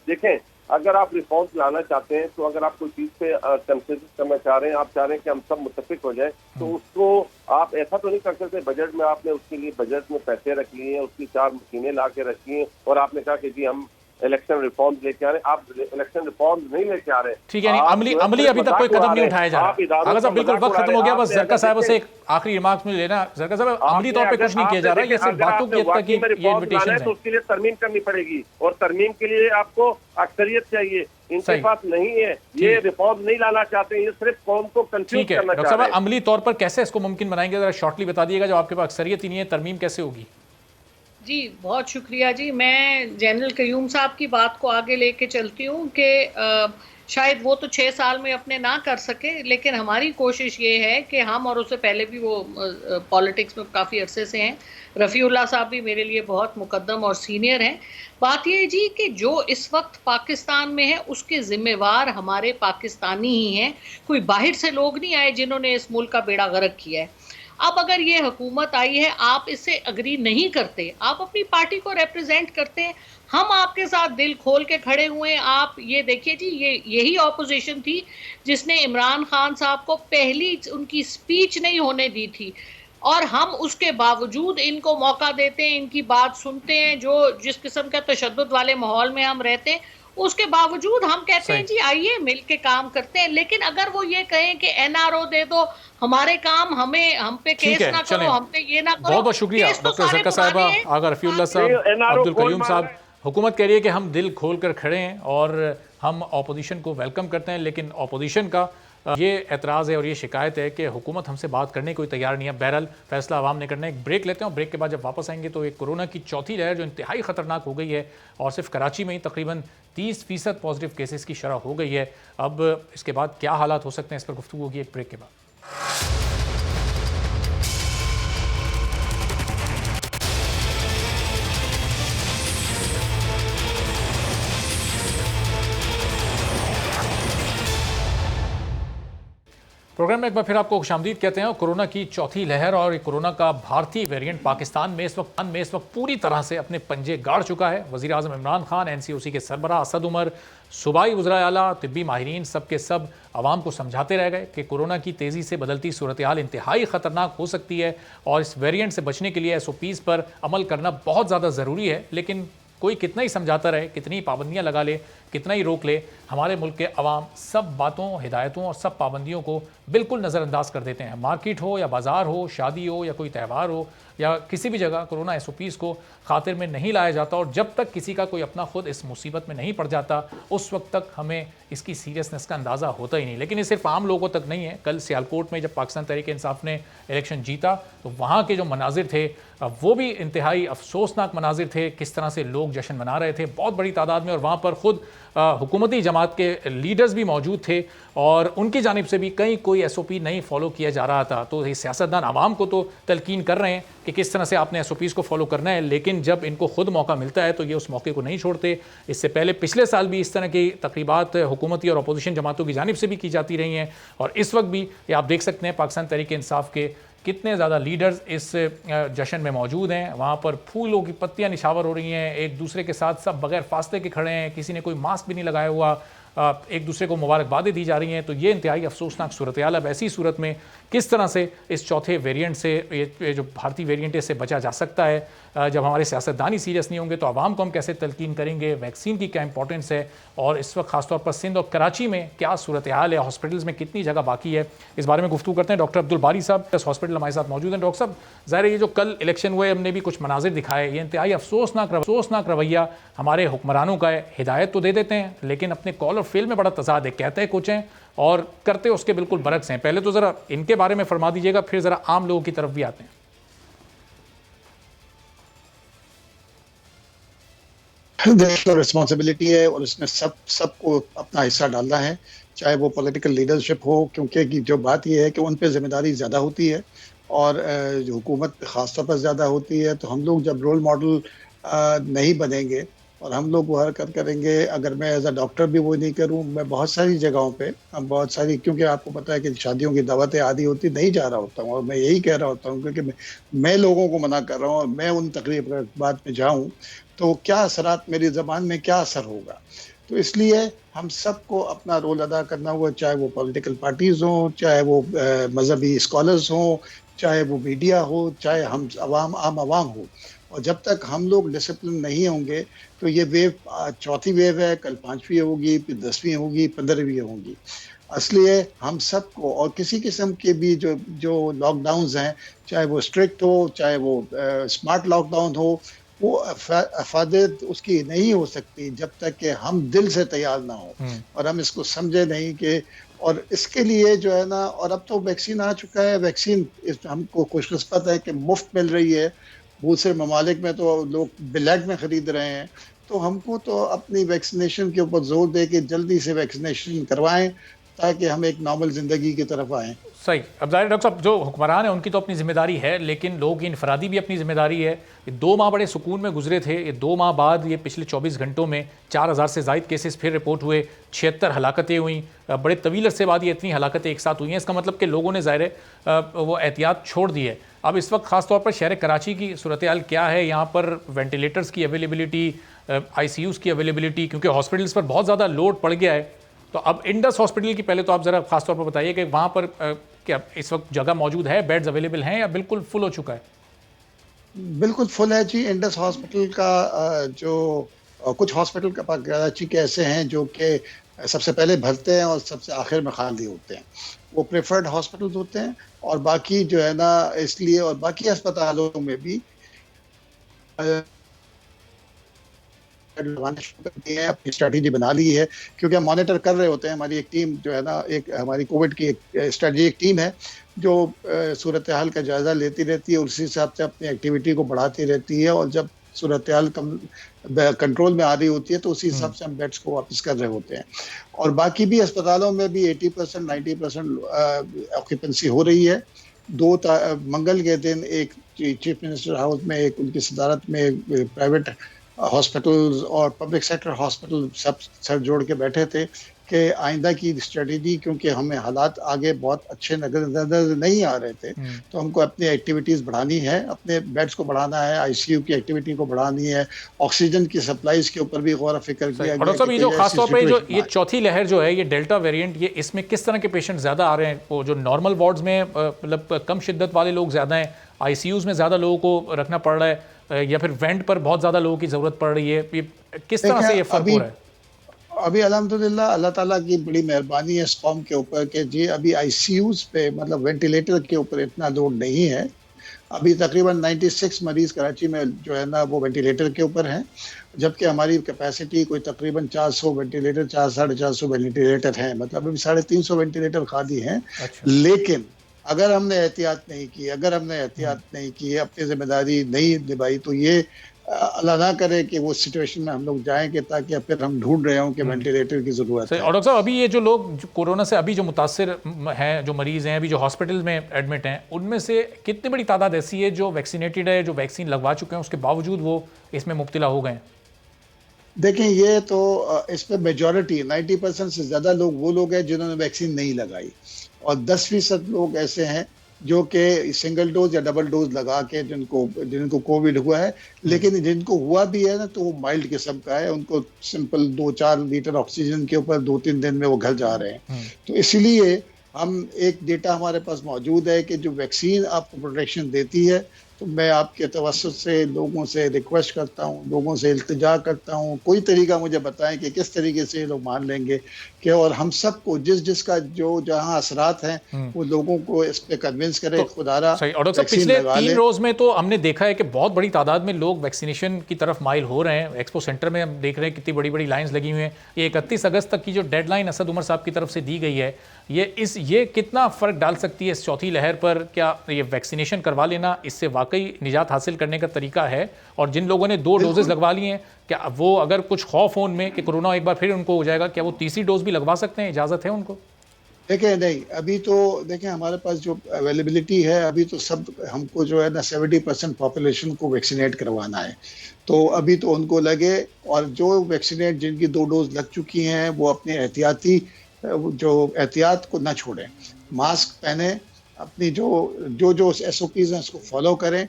Speaker 4: देखें, अगर आप रिफॉर्म्स लाना चाहते हैं, तो अगर आप कोई चीज़ पे कंसेंसस करना चाह रहे हैं, आप चाह रहे हैं कि हम सब मुत्तफिक हो जाए, तो उसको आप ऐसा तो नहीं कर सकते बजट में आपने उसके लिए बजट में पैसे रख लिए हैं, उसकी 4 मशीनें ला के रखी हैं और आपने कहा कि जी हम इलेक्शन रिफॉर्म्स लेके आ रहे हैं। आप इलेक्शन रिफॉर्म्स नहीं लेके आ रहे,
Speaker 2: ठीक है, अमली अभी तक कोई कदम नहीं उठाया जा रहा। आगा साहब, बिल्कुल वक्त खत्म हो गया, बस जरका साहब से एक आखिरी रिमार्क्स में लेना। जरका साहब, अमली तौर पे कुछ नहीं किया जा रहा, ये सिर्फ बातों की हद तक ये इन्विटेशन है,
Speaker 4: तो उसके लिए तरमीम करनी पड़ेगी और तरमीम के लिए आपको अक्सरियत चाहिए, इनके पास नहीं है। ये रिफॉर्म नहीं लाना चाहते, ये सिर्फ कौम को कंफ्यूज करना चाहते हैं।
Speaker 2: डॉक्टर साहब, अमली तौर पर कैसे इसको मुमकिन बनाएंगे, जरा शॉर्टली बता दिएगा, जब आपके पास अक्सरियत ही नहीं है, तरमीम कैसे होगी?
Speaker 3: जी, बहुत शुक्रिया जी। मैं जनरल कयूम साहब की बात को आगे लेके चलती हूँ कि शायद वो तो 6 साल में अपने ना कर सके, लेकिन हमारी कोशिश ये है कि हम, और उससे पहले भी वो पॉलिटिक्स में काफ़ी अरसे से हैं, रफ़ीउल्लाह साहब भी मेरे लिए बहुत मुक़द्दम और सीनियर हैं। बात ये है जी कि जो इस वक़्त पाकिस्तान में है, उसके ज़िम्मेवार हमारे पाकिस्तानी ही हैं। कोई बाहर से लोग नहीं आए जिन्होंने इस मुल्क का बेड़ा गर्क किया है। अब अगर ये हुकूमत आई है, आप इससे अग्री नहीं करते, आप अपनी पार्टी को रिप्रेजेंट करते हैं, हम आपके साथ दिल खोल के खड़े हुए हैं। आप ये देखिए जी, ये यही ऑपोजिशन थी जिसने इमरान खान साहब को पहली उनकी स्पीच नहीं होने दी थी, और हम उसके बावजूद इनको मौका देते हैं, इनकी बात सुनते हैं। जो जिस किस्म का तशद्दुद वाले माहौल में हम रहते हैं, उसके बावजूद हम कहते हैं जी आइए मिल के काम करते हैं। लेकिन अगर वो ये कहें कि एनआरओ दे दो, हमारे काम हमें, हम पे केस ना करो, हम पे ये ना करो।
Speaker 2: बहुत बहुत शुक्रिया डॉक्टर ज़रका साहिबा, आगा रफ़ीउल्लाह साहब, अब्दुल कयूम साहब। हुकूमत कह रही है कि हम दिल खोल कर खड़े हैं और हम ऑपोजिशन को वेलकम करते हैं, लेकिन ऑपोजिशन का ये एतराज़ है और ये शिकायत है कि हुकूमत हमसे बात करने को तैयार नहीं है। बहरहाल फैसला आवाम ने करना है। एक ब्रेक लेते हैं और ब्रेक के बाद जब वापस आएंगे तो एक कोरोना की चौथी लहर जो इंतहाई ख़तरनाक हो गई है, और सिर्फ कराची में ही तकरीबन 30% पॉजिटिव केसेस की शरह हो गई है। अब इसके बाद क्या हालात हो सकते हैं, इस पर गुफ्तगू होगी एक ब्रेक के बाद। प्रोग्राम में एक बार फिर आपको खुशामदीद कहते हैं। कोरोना की चौथी लहर और कोरोना का भारतीय वेरिएंट पाकिस्तान में इस वक्त पूरी तरह से अपने पंजे गाड़ चुका है। वज़ीर आज़म इमरान खान, NCOC के सरबराह असद उमर, सूबाई वज़राए आला, तिब्बी माहिरीन सब के सब आवाम को समझाते रह गए कि कोरोना की तेज़ी से बदलती सूरत हाल इंतहाई ख़तरनाक हो सकती है और इस वेरिएंट से बचने के लिए SOPs पर अमल करना बहुत ज़्यादा ज़रूरी है। लेकिन कोई कितना ही समझाता रहे, कितनी पाबंदियां लगा ले, कितना ही रोक ले, हमारे मुल्क के अवाम सब बातों, हिदायतों और सब पाबंदियों को बिल्कुल नज़रअंदाज कर देते हैं। मार्केट हो या बाज़ार हो, शादी हो या कोई त्यौहार हो या किसी भी जगह कोरोना SOPs को खातिर में नहीं लाया जाता, और जब तक किसी का कोई अपना खुद इस मुसीबत में नहीं पड़ जाता उस वक्त तक हमें इसकी सीरियसनेस का अंदाज़ा होता ही नहीं। लेकिन ये सिर्फ आम लोगों तक नहीं है। कल सियालकोट में जब पाकिस्तान तहरीक-ए-इंसाफ ने इलेक्शन जीता तो वहाँ के जो मनाजिर थे वो भी इंतहाई अफसोसनाक मनाजिर थे। किस तरह से लोग जश्न मना रहे थे बहुत बड़ी तादाद में, और वहाँ पर ख़ुद हुकूमती जमात के लीडर्स भी मौजूद थे और उनकी जानिब से भी कहीं कोई SOP नहीं फॉलो किया जा रहा था। तो ये सियासतदान आवाम को तो तलकीन कर रहे हैं कि किस तरह से आपने SOPs को फॉलो करना है, लेकिन जब इनको खुद मौका मिलता है तो ये उस मौके को नहीं छोड़ते। इससे पहले पिछले साल भी इस तरह की तकरीबात हुकूमती और अपोजिशन जमातों की जानिब से भी की जाती रही हैं, और इस वक्त भी ये आप देख सकते हैं पाकिस्तान तहरीक-ए-इंसाफ के कितने ज़्यादा लीडर्स इस जश्न में मौजूद हैं। वहाँ पर फूलों की पत्तियाँ निछावर हो रही हैं, एक दूसरे के साथ सब बगैर फासले के खड़े हैं, किसी ने कोई मास्क भी नहीं लगाया हुआ, एक दूसरे को मुबारकबादें दी जा रही हैं। तो ये इंतहाई अफसोसनाक सूरत हाल। अब ऐसी सूरत में किस तरह से इस चौथे वेरिएंट से, ये जो भारतीय वेरिएंट है, इससे बचा जा सकता है? जब हमारे सियासतदान ही सीरियस नहीं होंगे तो आवाम को हम कैसे तलकीन करेंगे? वैक्सीन की क्या इंपॉर्टेंस है, और इस वक्त खासतौर पर सिंध और कराची में क्या सूरत हाल है, हॉस्पिटल्स में कितनी जगह बाकी है, इस बारे में गुफ्तगू करते हैं। डॉक्टर अब्दुल बारी साहब इस हॉस्पिटल हमारे साथ मौजूद हैं। डॉक्टर साहब, ज़ाहिर है ये जो कल इलेक्शन हुए हमने भी कुछ मनाजिर दिखाए, ये इंतहाई अफसोसनाक रवैया हमारे हुक्मरानों का है। हिदायत तो दे देते हैं लेकिन अपने कॉल और फेल में बड़ा तजाद है, कहते हैं कुछ हैं और करते उसके बिल्कुल बरक्स हैं। पहले तो ज़रा इनके बारे में फरमा दीजिएगा, फिर ज़रा आम लोगों की तरफ भी आते हैं।
Speaker 7: देश का रिस्पॉन्सिबिलिटी है और इसमें सबको अपना हिस्सा डालना है, चाहे वो पॉलिटिकल लीडरशिप हो, क्योंकि जो बात यह है कि उन पे जिम्मेदारी ज़्यादा होती है और जो हुकूमत ख़ासतौर पर ज़्यादा होती है। तो हम लोग जब रोल मॉडल नहीं बनेंगे और हम लोग वो हरकत करेंगे, अगर मैं एज अ डॉक्टर भी वो नहीं करूं, मैं बहुत सारी जगहों पे, बहुत सारी, क्योंकि आपको पता है कि शादियों की दावतें आदि होती, नहीं जा रहा होता हूं और मैं यही कह रहा होता हूं क्योंकि मैं लोगों को मना कर रहा हूं और मैं उन तकरीबात में जाऊं तो क्या असरात, मेरी ज़बान में क्या असर होगा। तो इसलिए हम सबको अपना रोल अदा करना हुआ, चाहे वो पॉलिटिकल पार्टीज़ हों, चाहे वो मजहबी स्कॉलर्स हों, चाहे वो मीडिया हो, चाहे हम आम आवाम हो। और जब तक हम लोग डिसिप्लिन नहीं होंगे तो ये वेव, चौथी वेव है, कल 5वीं होगी, फिर 10वीं होगी, 15वीं होगी। इसलिए हम सबको, और किसी किस्म के भी जो लॉकडाउन्स हैं, चाहे वो स्ट्रिक्ट हो, चाहे वो स्मार्ट लॉकडाउन हो, वो अफादत उसकी नहीं हो सकती जब तक कि हम दिल से तैयार ना हो और हम इसको समझे नहीं कि, और इसके लिए जो है ना, और अब तो वैक्सीन आ चुका है, वैक्सीन हमको खुशकिस्मत है कि मुफ्त मिल रही है, दूसरे ममालिक में तो लोग ब्लैक में खरीद रहे हैं। तो हमको तो अपनी वैक्सीनेशन के ऊपर जोर दे के जल्दी से वैक्सीनेशन करवाएं ताकि हम एक नॉर्मल ज़िंदगी की तरफ आएँ।
Speaker 2: सही। अब ज़ाहिर डॉक्टर साहब, जो हुक्मरान है उनकी तो अपनी जिम्मेदारी है, लेकिन लोगों की इनफरादी भी अपनी जिम्मेदारी है। ये 2 माह बड़े सुकून में गुजरे थे, ये 2 माह बाद ये पिछले 24 घंटों में 4000 से ज़ायद केसेस फिर रिपोर्ट हुए, 76 हलाकतें हुई। बड़े तवील अरसे बाद ये इतनी हलाकतें एक साथ हुई हैं। इसका मतलब कि लोगों ने ज़ाहिर है वो एहतियात छोड़ दी है। अब इस वक्त ख़ास तौर पर शहर कराची की सूरत हाल क्या है? यहाँ पर वेंटिलेटर्स की अवेलेबिलिटी, ICUs की अवेलेबिलिटी, क्योंकि हॉस्पिटल्स पर बहुत ज़्यादा लोड पड़ गया है। तो अब इंडस हॉस्पिटल की पहले तो आप ज़रा खास तौर पर बताइए कि वहाँ पर क्या इस वक्त जगह मौजूद है, बेड्स अवेलेबल हैं या बिल्कुल फुल हो चुका है?
Speaker 7: बिल्कुल फुल है जी। इंडस हॉस्पिटल का जो कुछ हॉस्पिटल का कराची के ऐसे हैं जो कि सबसे पहले भरते हैं और सबसे आखिर में खाली होते हैं, वो प्रेफर्ड हॉस्पिटल्स होते हैं। और बाकी जो है ना, इसलिए और बाकी अस्पतालों में भी अपनी स्ट्रेटेजी बना ली है, क्योंकि हम मॉनिटर कर रहे होते हैं। हमारी एक टीम जो है ना, एक हमारी कोविड की एक स्ट्रेटेजिक टीम है जो सूरत हाल का जायजा लेती रहती है और उसी हिसाब से अपनी एक्टिविटी को बढ़ाती रहती है। और जब सूरत हाल कंट्रोल में आ रही होती है तो उसी हिसाब से हम बेड्स को वापस कर रहे होते हैं। और बाकी भी अस्पतालों में भी 80% 90% ऑक्यूपेंसी हो रही है। मंगल के दिन एक चीफ मिनिस्टर हाउस में एक उनकी सदारत में प्राइवेट हॉस्पिटल्स और पब्लिक सेक्टर हॉस्पिटल सब सर जोड़ के बैठे थे कि आइंदा की स्ट्रेटेजी, क्योंकि हमें हालात आगे बहुत अच्छे नजर नहीं आ रहे थे, तो हमको अपनी एक्टिविटीज़ बढ़ानी है, अपने बेड्स को बढ़ाना है, ICU की एक्टिविटी को बढ़ानी है, ऑक्सीजन की सप्लाईज के ऊपर भी गौर फिक्र किया गया।
Speaker 2: और ये जो खासतौर पे जो ये चौथी लहर जो है, ये डेल्टा वेरिएंट, ये इसमें किस तरह के पेशेंट ज़्यादा आ रहे हैं? वो जो नॉर्मल वार्ड्स में मतलब कम शिद्दत वाले लोग ज़्यादा हैं, ICUs में ज़्यादा लोगों को रखना पड़ रहा है, या फिर वेंट पर बहुत ज़्यादा लोगों की ज़रूरत पड़ रही है? ये किस तरह से ये फर्क हो रहा है?
Speaker 7: अभी अल्हम्दुलिल्लाह अल्लाह ताला की बड़ी मेहरबानी है इस कौम के ऊपर कि जी अभी ICUs पे मतलब वेंटिलेटर के ऊपर इतना लोड नहीं है। अभी तकरीबन 96 मरीज कराची में जो है ना वो वेंटिलेटर के ऊपर हैं, जबकि हमारी कैपेसिटी कोई तकरीबन 400 वेंटिलेटर 400-450 वेंटिलेटर हैं, मतलब अभी 350 वेंटिलेटर खाली हैं।
Speaker 2: अच्छा।
Speaker 7: लेकिन अगर हमने एहतियात नहीं की, अपनी जिम्मेदारी नहीं निभाई, तो ये अल्लाह ना करे कि वो सिचुएशन में हम लोग जाएंगे ताकि फिर हम ढूंढ रहे हों कि वेंटिलेटर की ज़रूरत है।
Speaker 2: और डॉक्टर साहब, अभी ये जो लोग कोरोना से अभी जो मुतासिर हैं, जो मरीज़ हैं, अभी जो हॉस्पिटल में एडमिट हैं, उनमें से कितनी बड़ी तादाद ऐसी है जो वैक्सीनेटेड है, जो वैक्सीन लगवा चुके हैं, उसके बावजूद वो इसमें मुब्तला हो गए?
Speaker 7: देखें, ये तो इस पर मेजॉरिटी 90% से ज़्यादा लोग वो लोग हैं जिन्होंने वैक्सीन नहीं लगाई, और 10% लोग ऐसे हैं जो कि सिंगल डोज या डबल डोज लगा के जिनको कोविड हुआ है, लेकिन जिनको हुआ भी है ना तो वो माइल्ड किस्म का है, उनको सिंपल 2-4 लीटर ऑक्सीजन के ऊपर 2-3 दिन में वो घर जा रहे हैं। तो इसलिए हम एक डेटा हमारे पास मौजूद है कि जो वैक्सीन आपको प्रोटेक्शन देती है, तो मैं आपके तवस्सुत से लोगों से रिक्वेस्ट करता हूँ, लोगों से इल्तिजा करता हूँ, कोई तरीका मुझे बताएं कि किस तरीके से ये लोग मान लेंगे कि, और हम सबको जिसका जो जहाँ असरात हैं वो लोगों को इस पे कन्विंस करें।
Speaker 2: तो
Speaker 7: खुदारा
Speaker 2: सही। और डॉक्टर, पिछले 3 रोज में तो हमने देखा है कि बहुत बड़ी तादाद में लोग वैक्सीनेशन की तरफ माइल हो रहे हैं। एक्सपो सेंटर में हम देख रहे हैं कितनी बड़ी बड़ी लाइन्स लगी हुई हैं। ये 31 अगस्त तक की जो डेडलाइन असद उमर साहब की तरफ से दी गई है, ये कितना फ़र्क डाल सकती है इस चौथी लहर पर? क्या ये वैक्सीनेशन करवा लेना इससे वाकई निजात हासिल करने का तरीका है? और जिन लोगों ने 2 डोजेस लगवा लिए हैं, क्या वो अगर कुछ खौफ हो उनमें कि कोरोना एक बार फिर उनको हो जाएगा, क्या वो तीसरी डोज भी लगवा सकते हैं? इजाज़त है उनको?
Speaker 7: देखें, नहीं, अभी तो देखें हमारे पास जो अवेलेबिलिटी है, अभी तो सब हमको जो है ना 70% पॉपुलेशन को वैक्सीनेट करवाना है, तो अभी तो उनको लगे। और जो वैक्सीनेट जिनकी 2 डोज लग चुकी हैं वो अपने एहतियात को ना छोड़ें, मास्क पहने, अपनी जो SOPs हैं उसको फॉलो करें,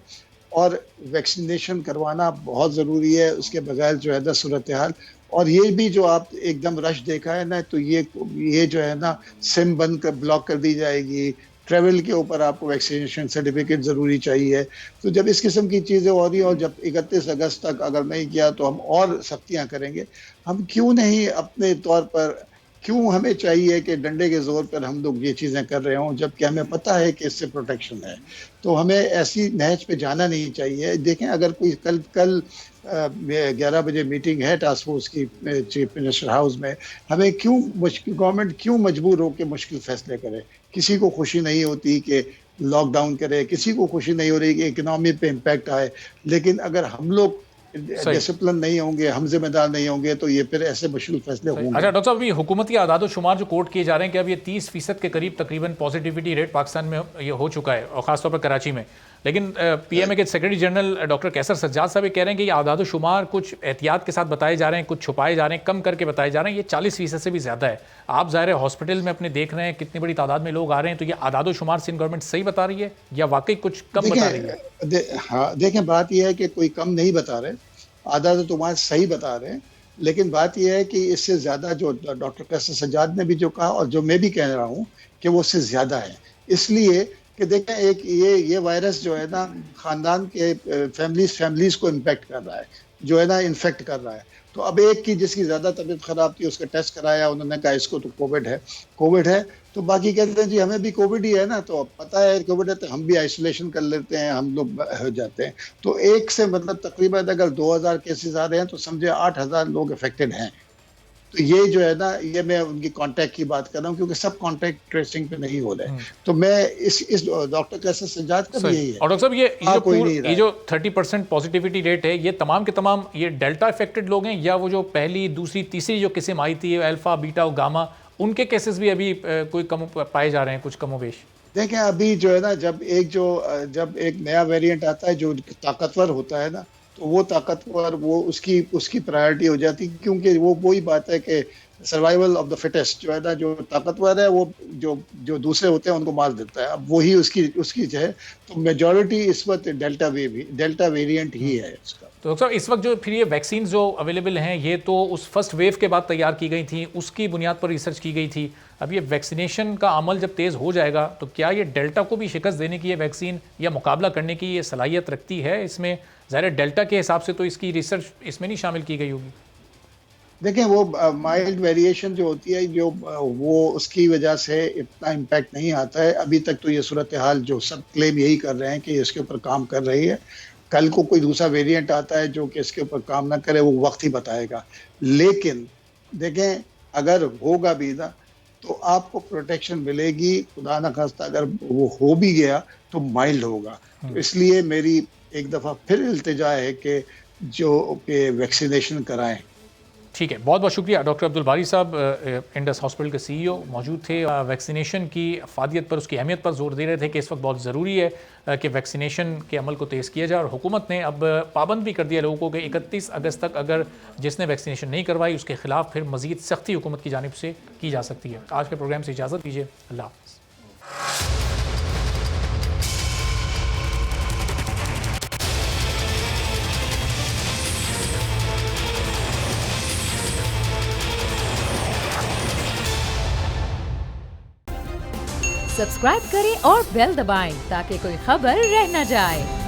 Speaker 7: और वैक्सीनेशन करवाना बहुत ज़रूरी है। उसके बगैर जो है ना सूरत हाल, और ये भी जो आप एकदम रश देखा है ना, तो ये जो है ना सिम बंद कर ब्लॉक कर दी जाएगी, ट्रैवल के ऊपर आपको वैक्सीनेशन सर्टिफिकेट ज़रूरी चाहिए। तो जब इस किस्म की चीज़ें हो रही हैं, और जब 31 अगस्त तक अगर नहीं किया तो हम और सख्तियाँ करेंगे। हम क्यों नहीं अपने तौर पर, क्यों हमें चाहिए कि डंडे के जोर पर हम लोग ये चीज़ें कर रहे हों, जबकि हमें पता है कि इससे प्रोटेक्शन है। तो हमें ऐसी नहज पे जाना नहीं चाहिए। देखें, अगर कोई कल 11 बजे मीटिंग है टास्क फोर्स की चीफ मिनिस्टर हाउस में, हमें गवर्नमेंट क्यों मजबूर हो के मुश्किल फैसले करे? किसी को खुशी नहीं होती कि लॉकडाउन करे, किसी को खुशी नहीं हो रही कि इकोनॉमी पे इम्पैक्ट आए, लेकिन अगर हम लोग डिसिप्लिन नहीं होंगे, हम जिम्मेदार नहीं होंगे, तो ये फिर ऐसे मुश्किल फैसले होंगे।
Speaker 2: अच्छा डॉक्टर साहब, अभी हुकूमत की आदाद शुमार जो कोट किए जा रहे हैं कि अब ये 30% के करीब तकरीबन पॉजिटिविटी रेट पाकिस्तान में ये हो चुका है, और खासतौर पर कराची में। लेकिन पीएमए के सेक्रेटरी जनरल डॉक्टर कैसर सज्जाद साहब ये कह रहे हैं कि ये आदाद शुमार कुछ एहतियात के साथ बताए जा रहे हैं, कुछ छुपाए जा रहे हैं, कम करके बताए जा रहे हैं, ये 40% से भी ज़्यादा है। आप ज़ाहिर है हॉस्पिटल में अपने देख रहे हैं कितनी बड़ी तादाद में लोग आ रहे हैं, तो ये आदाद शुमार सिंध गवर्नमेंट सही बता रही है या वाकई कुछ कम बता रही है?
Speaker 7: हाँ देखें, बात यह है कि कोई कम नहीं बता रहे, आधा तो तुम्हारा सही बता रहे हैं, लेकिन बात यह है कि इससे ज़्यादा जो डॉक्टर कैसर सज्जाद ने भी जो कहा और जो मैं भी कह रहा हूँ कि वो उससे ज़्यादा है। इसलिए कि देखें, एक ये वायरस जो है ना ख़ानदान के फैमिलीज़ को इम्पेक्ट कर रहा है, जो है ना इन्फेक्ट कर रहा है। तो अब एक की जिसकी ज़्यादा तबीयत ख़राब थी, उसका टेस्ट कराया, उन्होंने कहा इसको तो कोविड है, तो बाकी कहते हैं जी हमें भी कोविड ही है ना, तो अब पता है कोविड है तो हम भी आइसोलेशन कर लेते हैं, हम लोग हो जाते हैं। तो एक से मतलब तकरीबन अगर 2000 केसेस आ रहे हैं तो समझे 8000 लोग अफेक्टेड हैं। तो ये जो है ना, ये मैं उनकी कांटेक्ट की बात कर रहा हूँ, क्योंकि सब कांटेक्ट ट्रेसिंग पे नहीं हो रहे हैं। तो मैं इस डॉक्टर कैसर सज्जाद का भी यही है।
Speaker 2: और डॉक्टर साहब, ये जो 30% पॉजिटिविटी रेट है, ये तमाम के तमाम ये डेल्टा इफेक्टेड लोग हैं, या वो जो पहली, दूसरी, तीसरी जो किस्म आई थी अल्फा, बीटा और गामा, उनके केसेस भी अभी कोई कम पाए जा रहे हैं, कुछ कमोवेश?
Speaker 7: देखें, अभी जो है ना, जब एक नया वेरिएंट आता है जो ताकतवर होता है ना, तो वो ताकतवर वो उसकी प्रायोरिटी हो जाती है, क्योंकि वो वही बात है कि सर्वाइवल ऑफ द फिटेस्ट जो है ना, जो ताकतवर है वो जो दूसरे होते हैं उनको मार देता है। अब वही उसकी जो है, तो मेजॉरिटी इस वक्त डेल्टा वेरिएंट ही है उसका।
Speaker 2: तो डॉक्टर साहब, इस वक्त जो फिर ये वैक्सीन जो अवेलेबल हैं, ये तो उस फर्स्ट वेव के बाद तैयार की गई थी, उसकी बुनियाद पर रिसर्च की गई थी। अब ये वैक्सीनेशन का अमल जब तेज़ हो जाएगा, तो क्या ये डेल्टा को भी शिकस्त देने की ये वैक्सीन या मुकाबला करने की ये सलाहियत रखती है? इसमें ज़ाहिर डेल्टा के हिसाब से तो इसकी रिसर्च इसमें नहीं शामिल की गई होगी।
Speaker 7: देखें, वो माइल्ड वेरिएशन जो होती है, जो वो उसकी वजह से इतना इम्पैक्ट नहीं आता है। अभी तक तो ये सूरत हाल जो सब क्लेम यही कर रहे हैं कि इसके ऊपर काम कर रही है। कल को कोई दूसरा वेरिएंट आता है जो कि इसके ऊपर काम ना करे, वो वक्त ही बताएगा। लेकिन देखें, अगर होगा भी ना, तो आपको प्रोटेक्शन मिलेगी। खुदा न खास्ता अगर वो हो भी गया तो माइल्ड होगा। तो इसलिए मेरी एक दफ़ा फिर इल्तिजा है कि वैक्सीनेशन कराएं।
Speaker 2: ठीक है, बहुत बहुत शुक्रिया डॉक्टर अब्दुल बारी साहब, इंडस हॉस्पिटल के CEO मौजूद थे। वैक्सीनेशन की अफादियत पर, उसकी अहमियत पर जोर दे रहे थे कि इस वक्त बहुत ज़रूरी है कि वैक्सीनेशन के अमल को तेज़ किया जाए, और हुकूमत ने अब पाबंद भी कर दिया लोगों को कि 31 अगस्त तक अगर जिसने वैक्सीनेशन नहीं करवाई उसके खिलाफ फिर मज़ीद सख्ती हुकूमत की जानिब से की जा सकती है। आज के प्रोग्राम से इजाज़त दीजिए, अल्लाह हाफ़िज़।
Speaker 1: सब्सक्राइब करें और बेल दबाएं ताकि कोई खबर रह न जाए।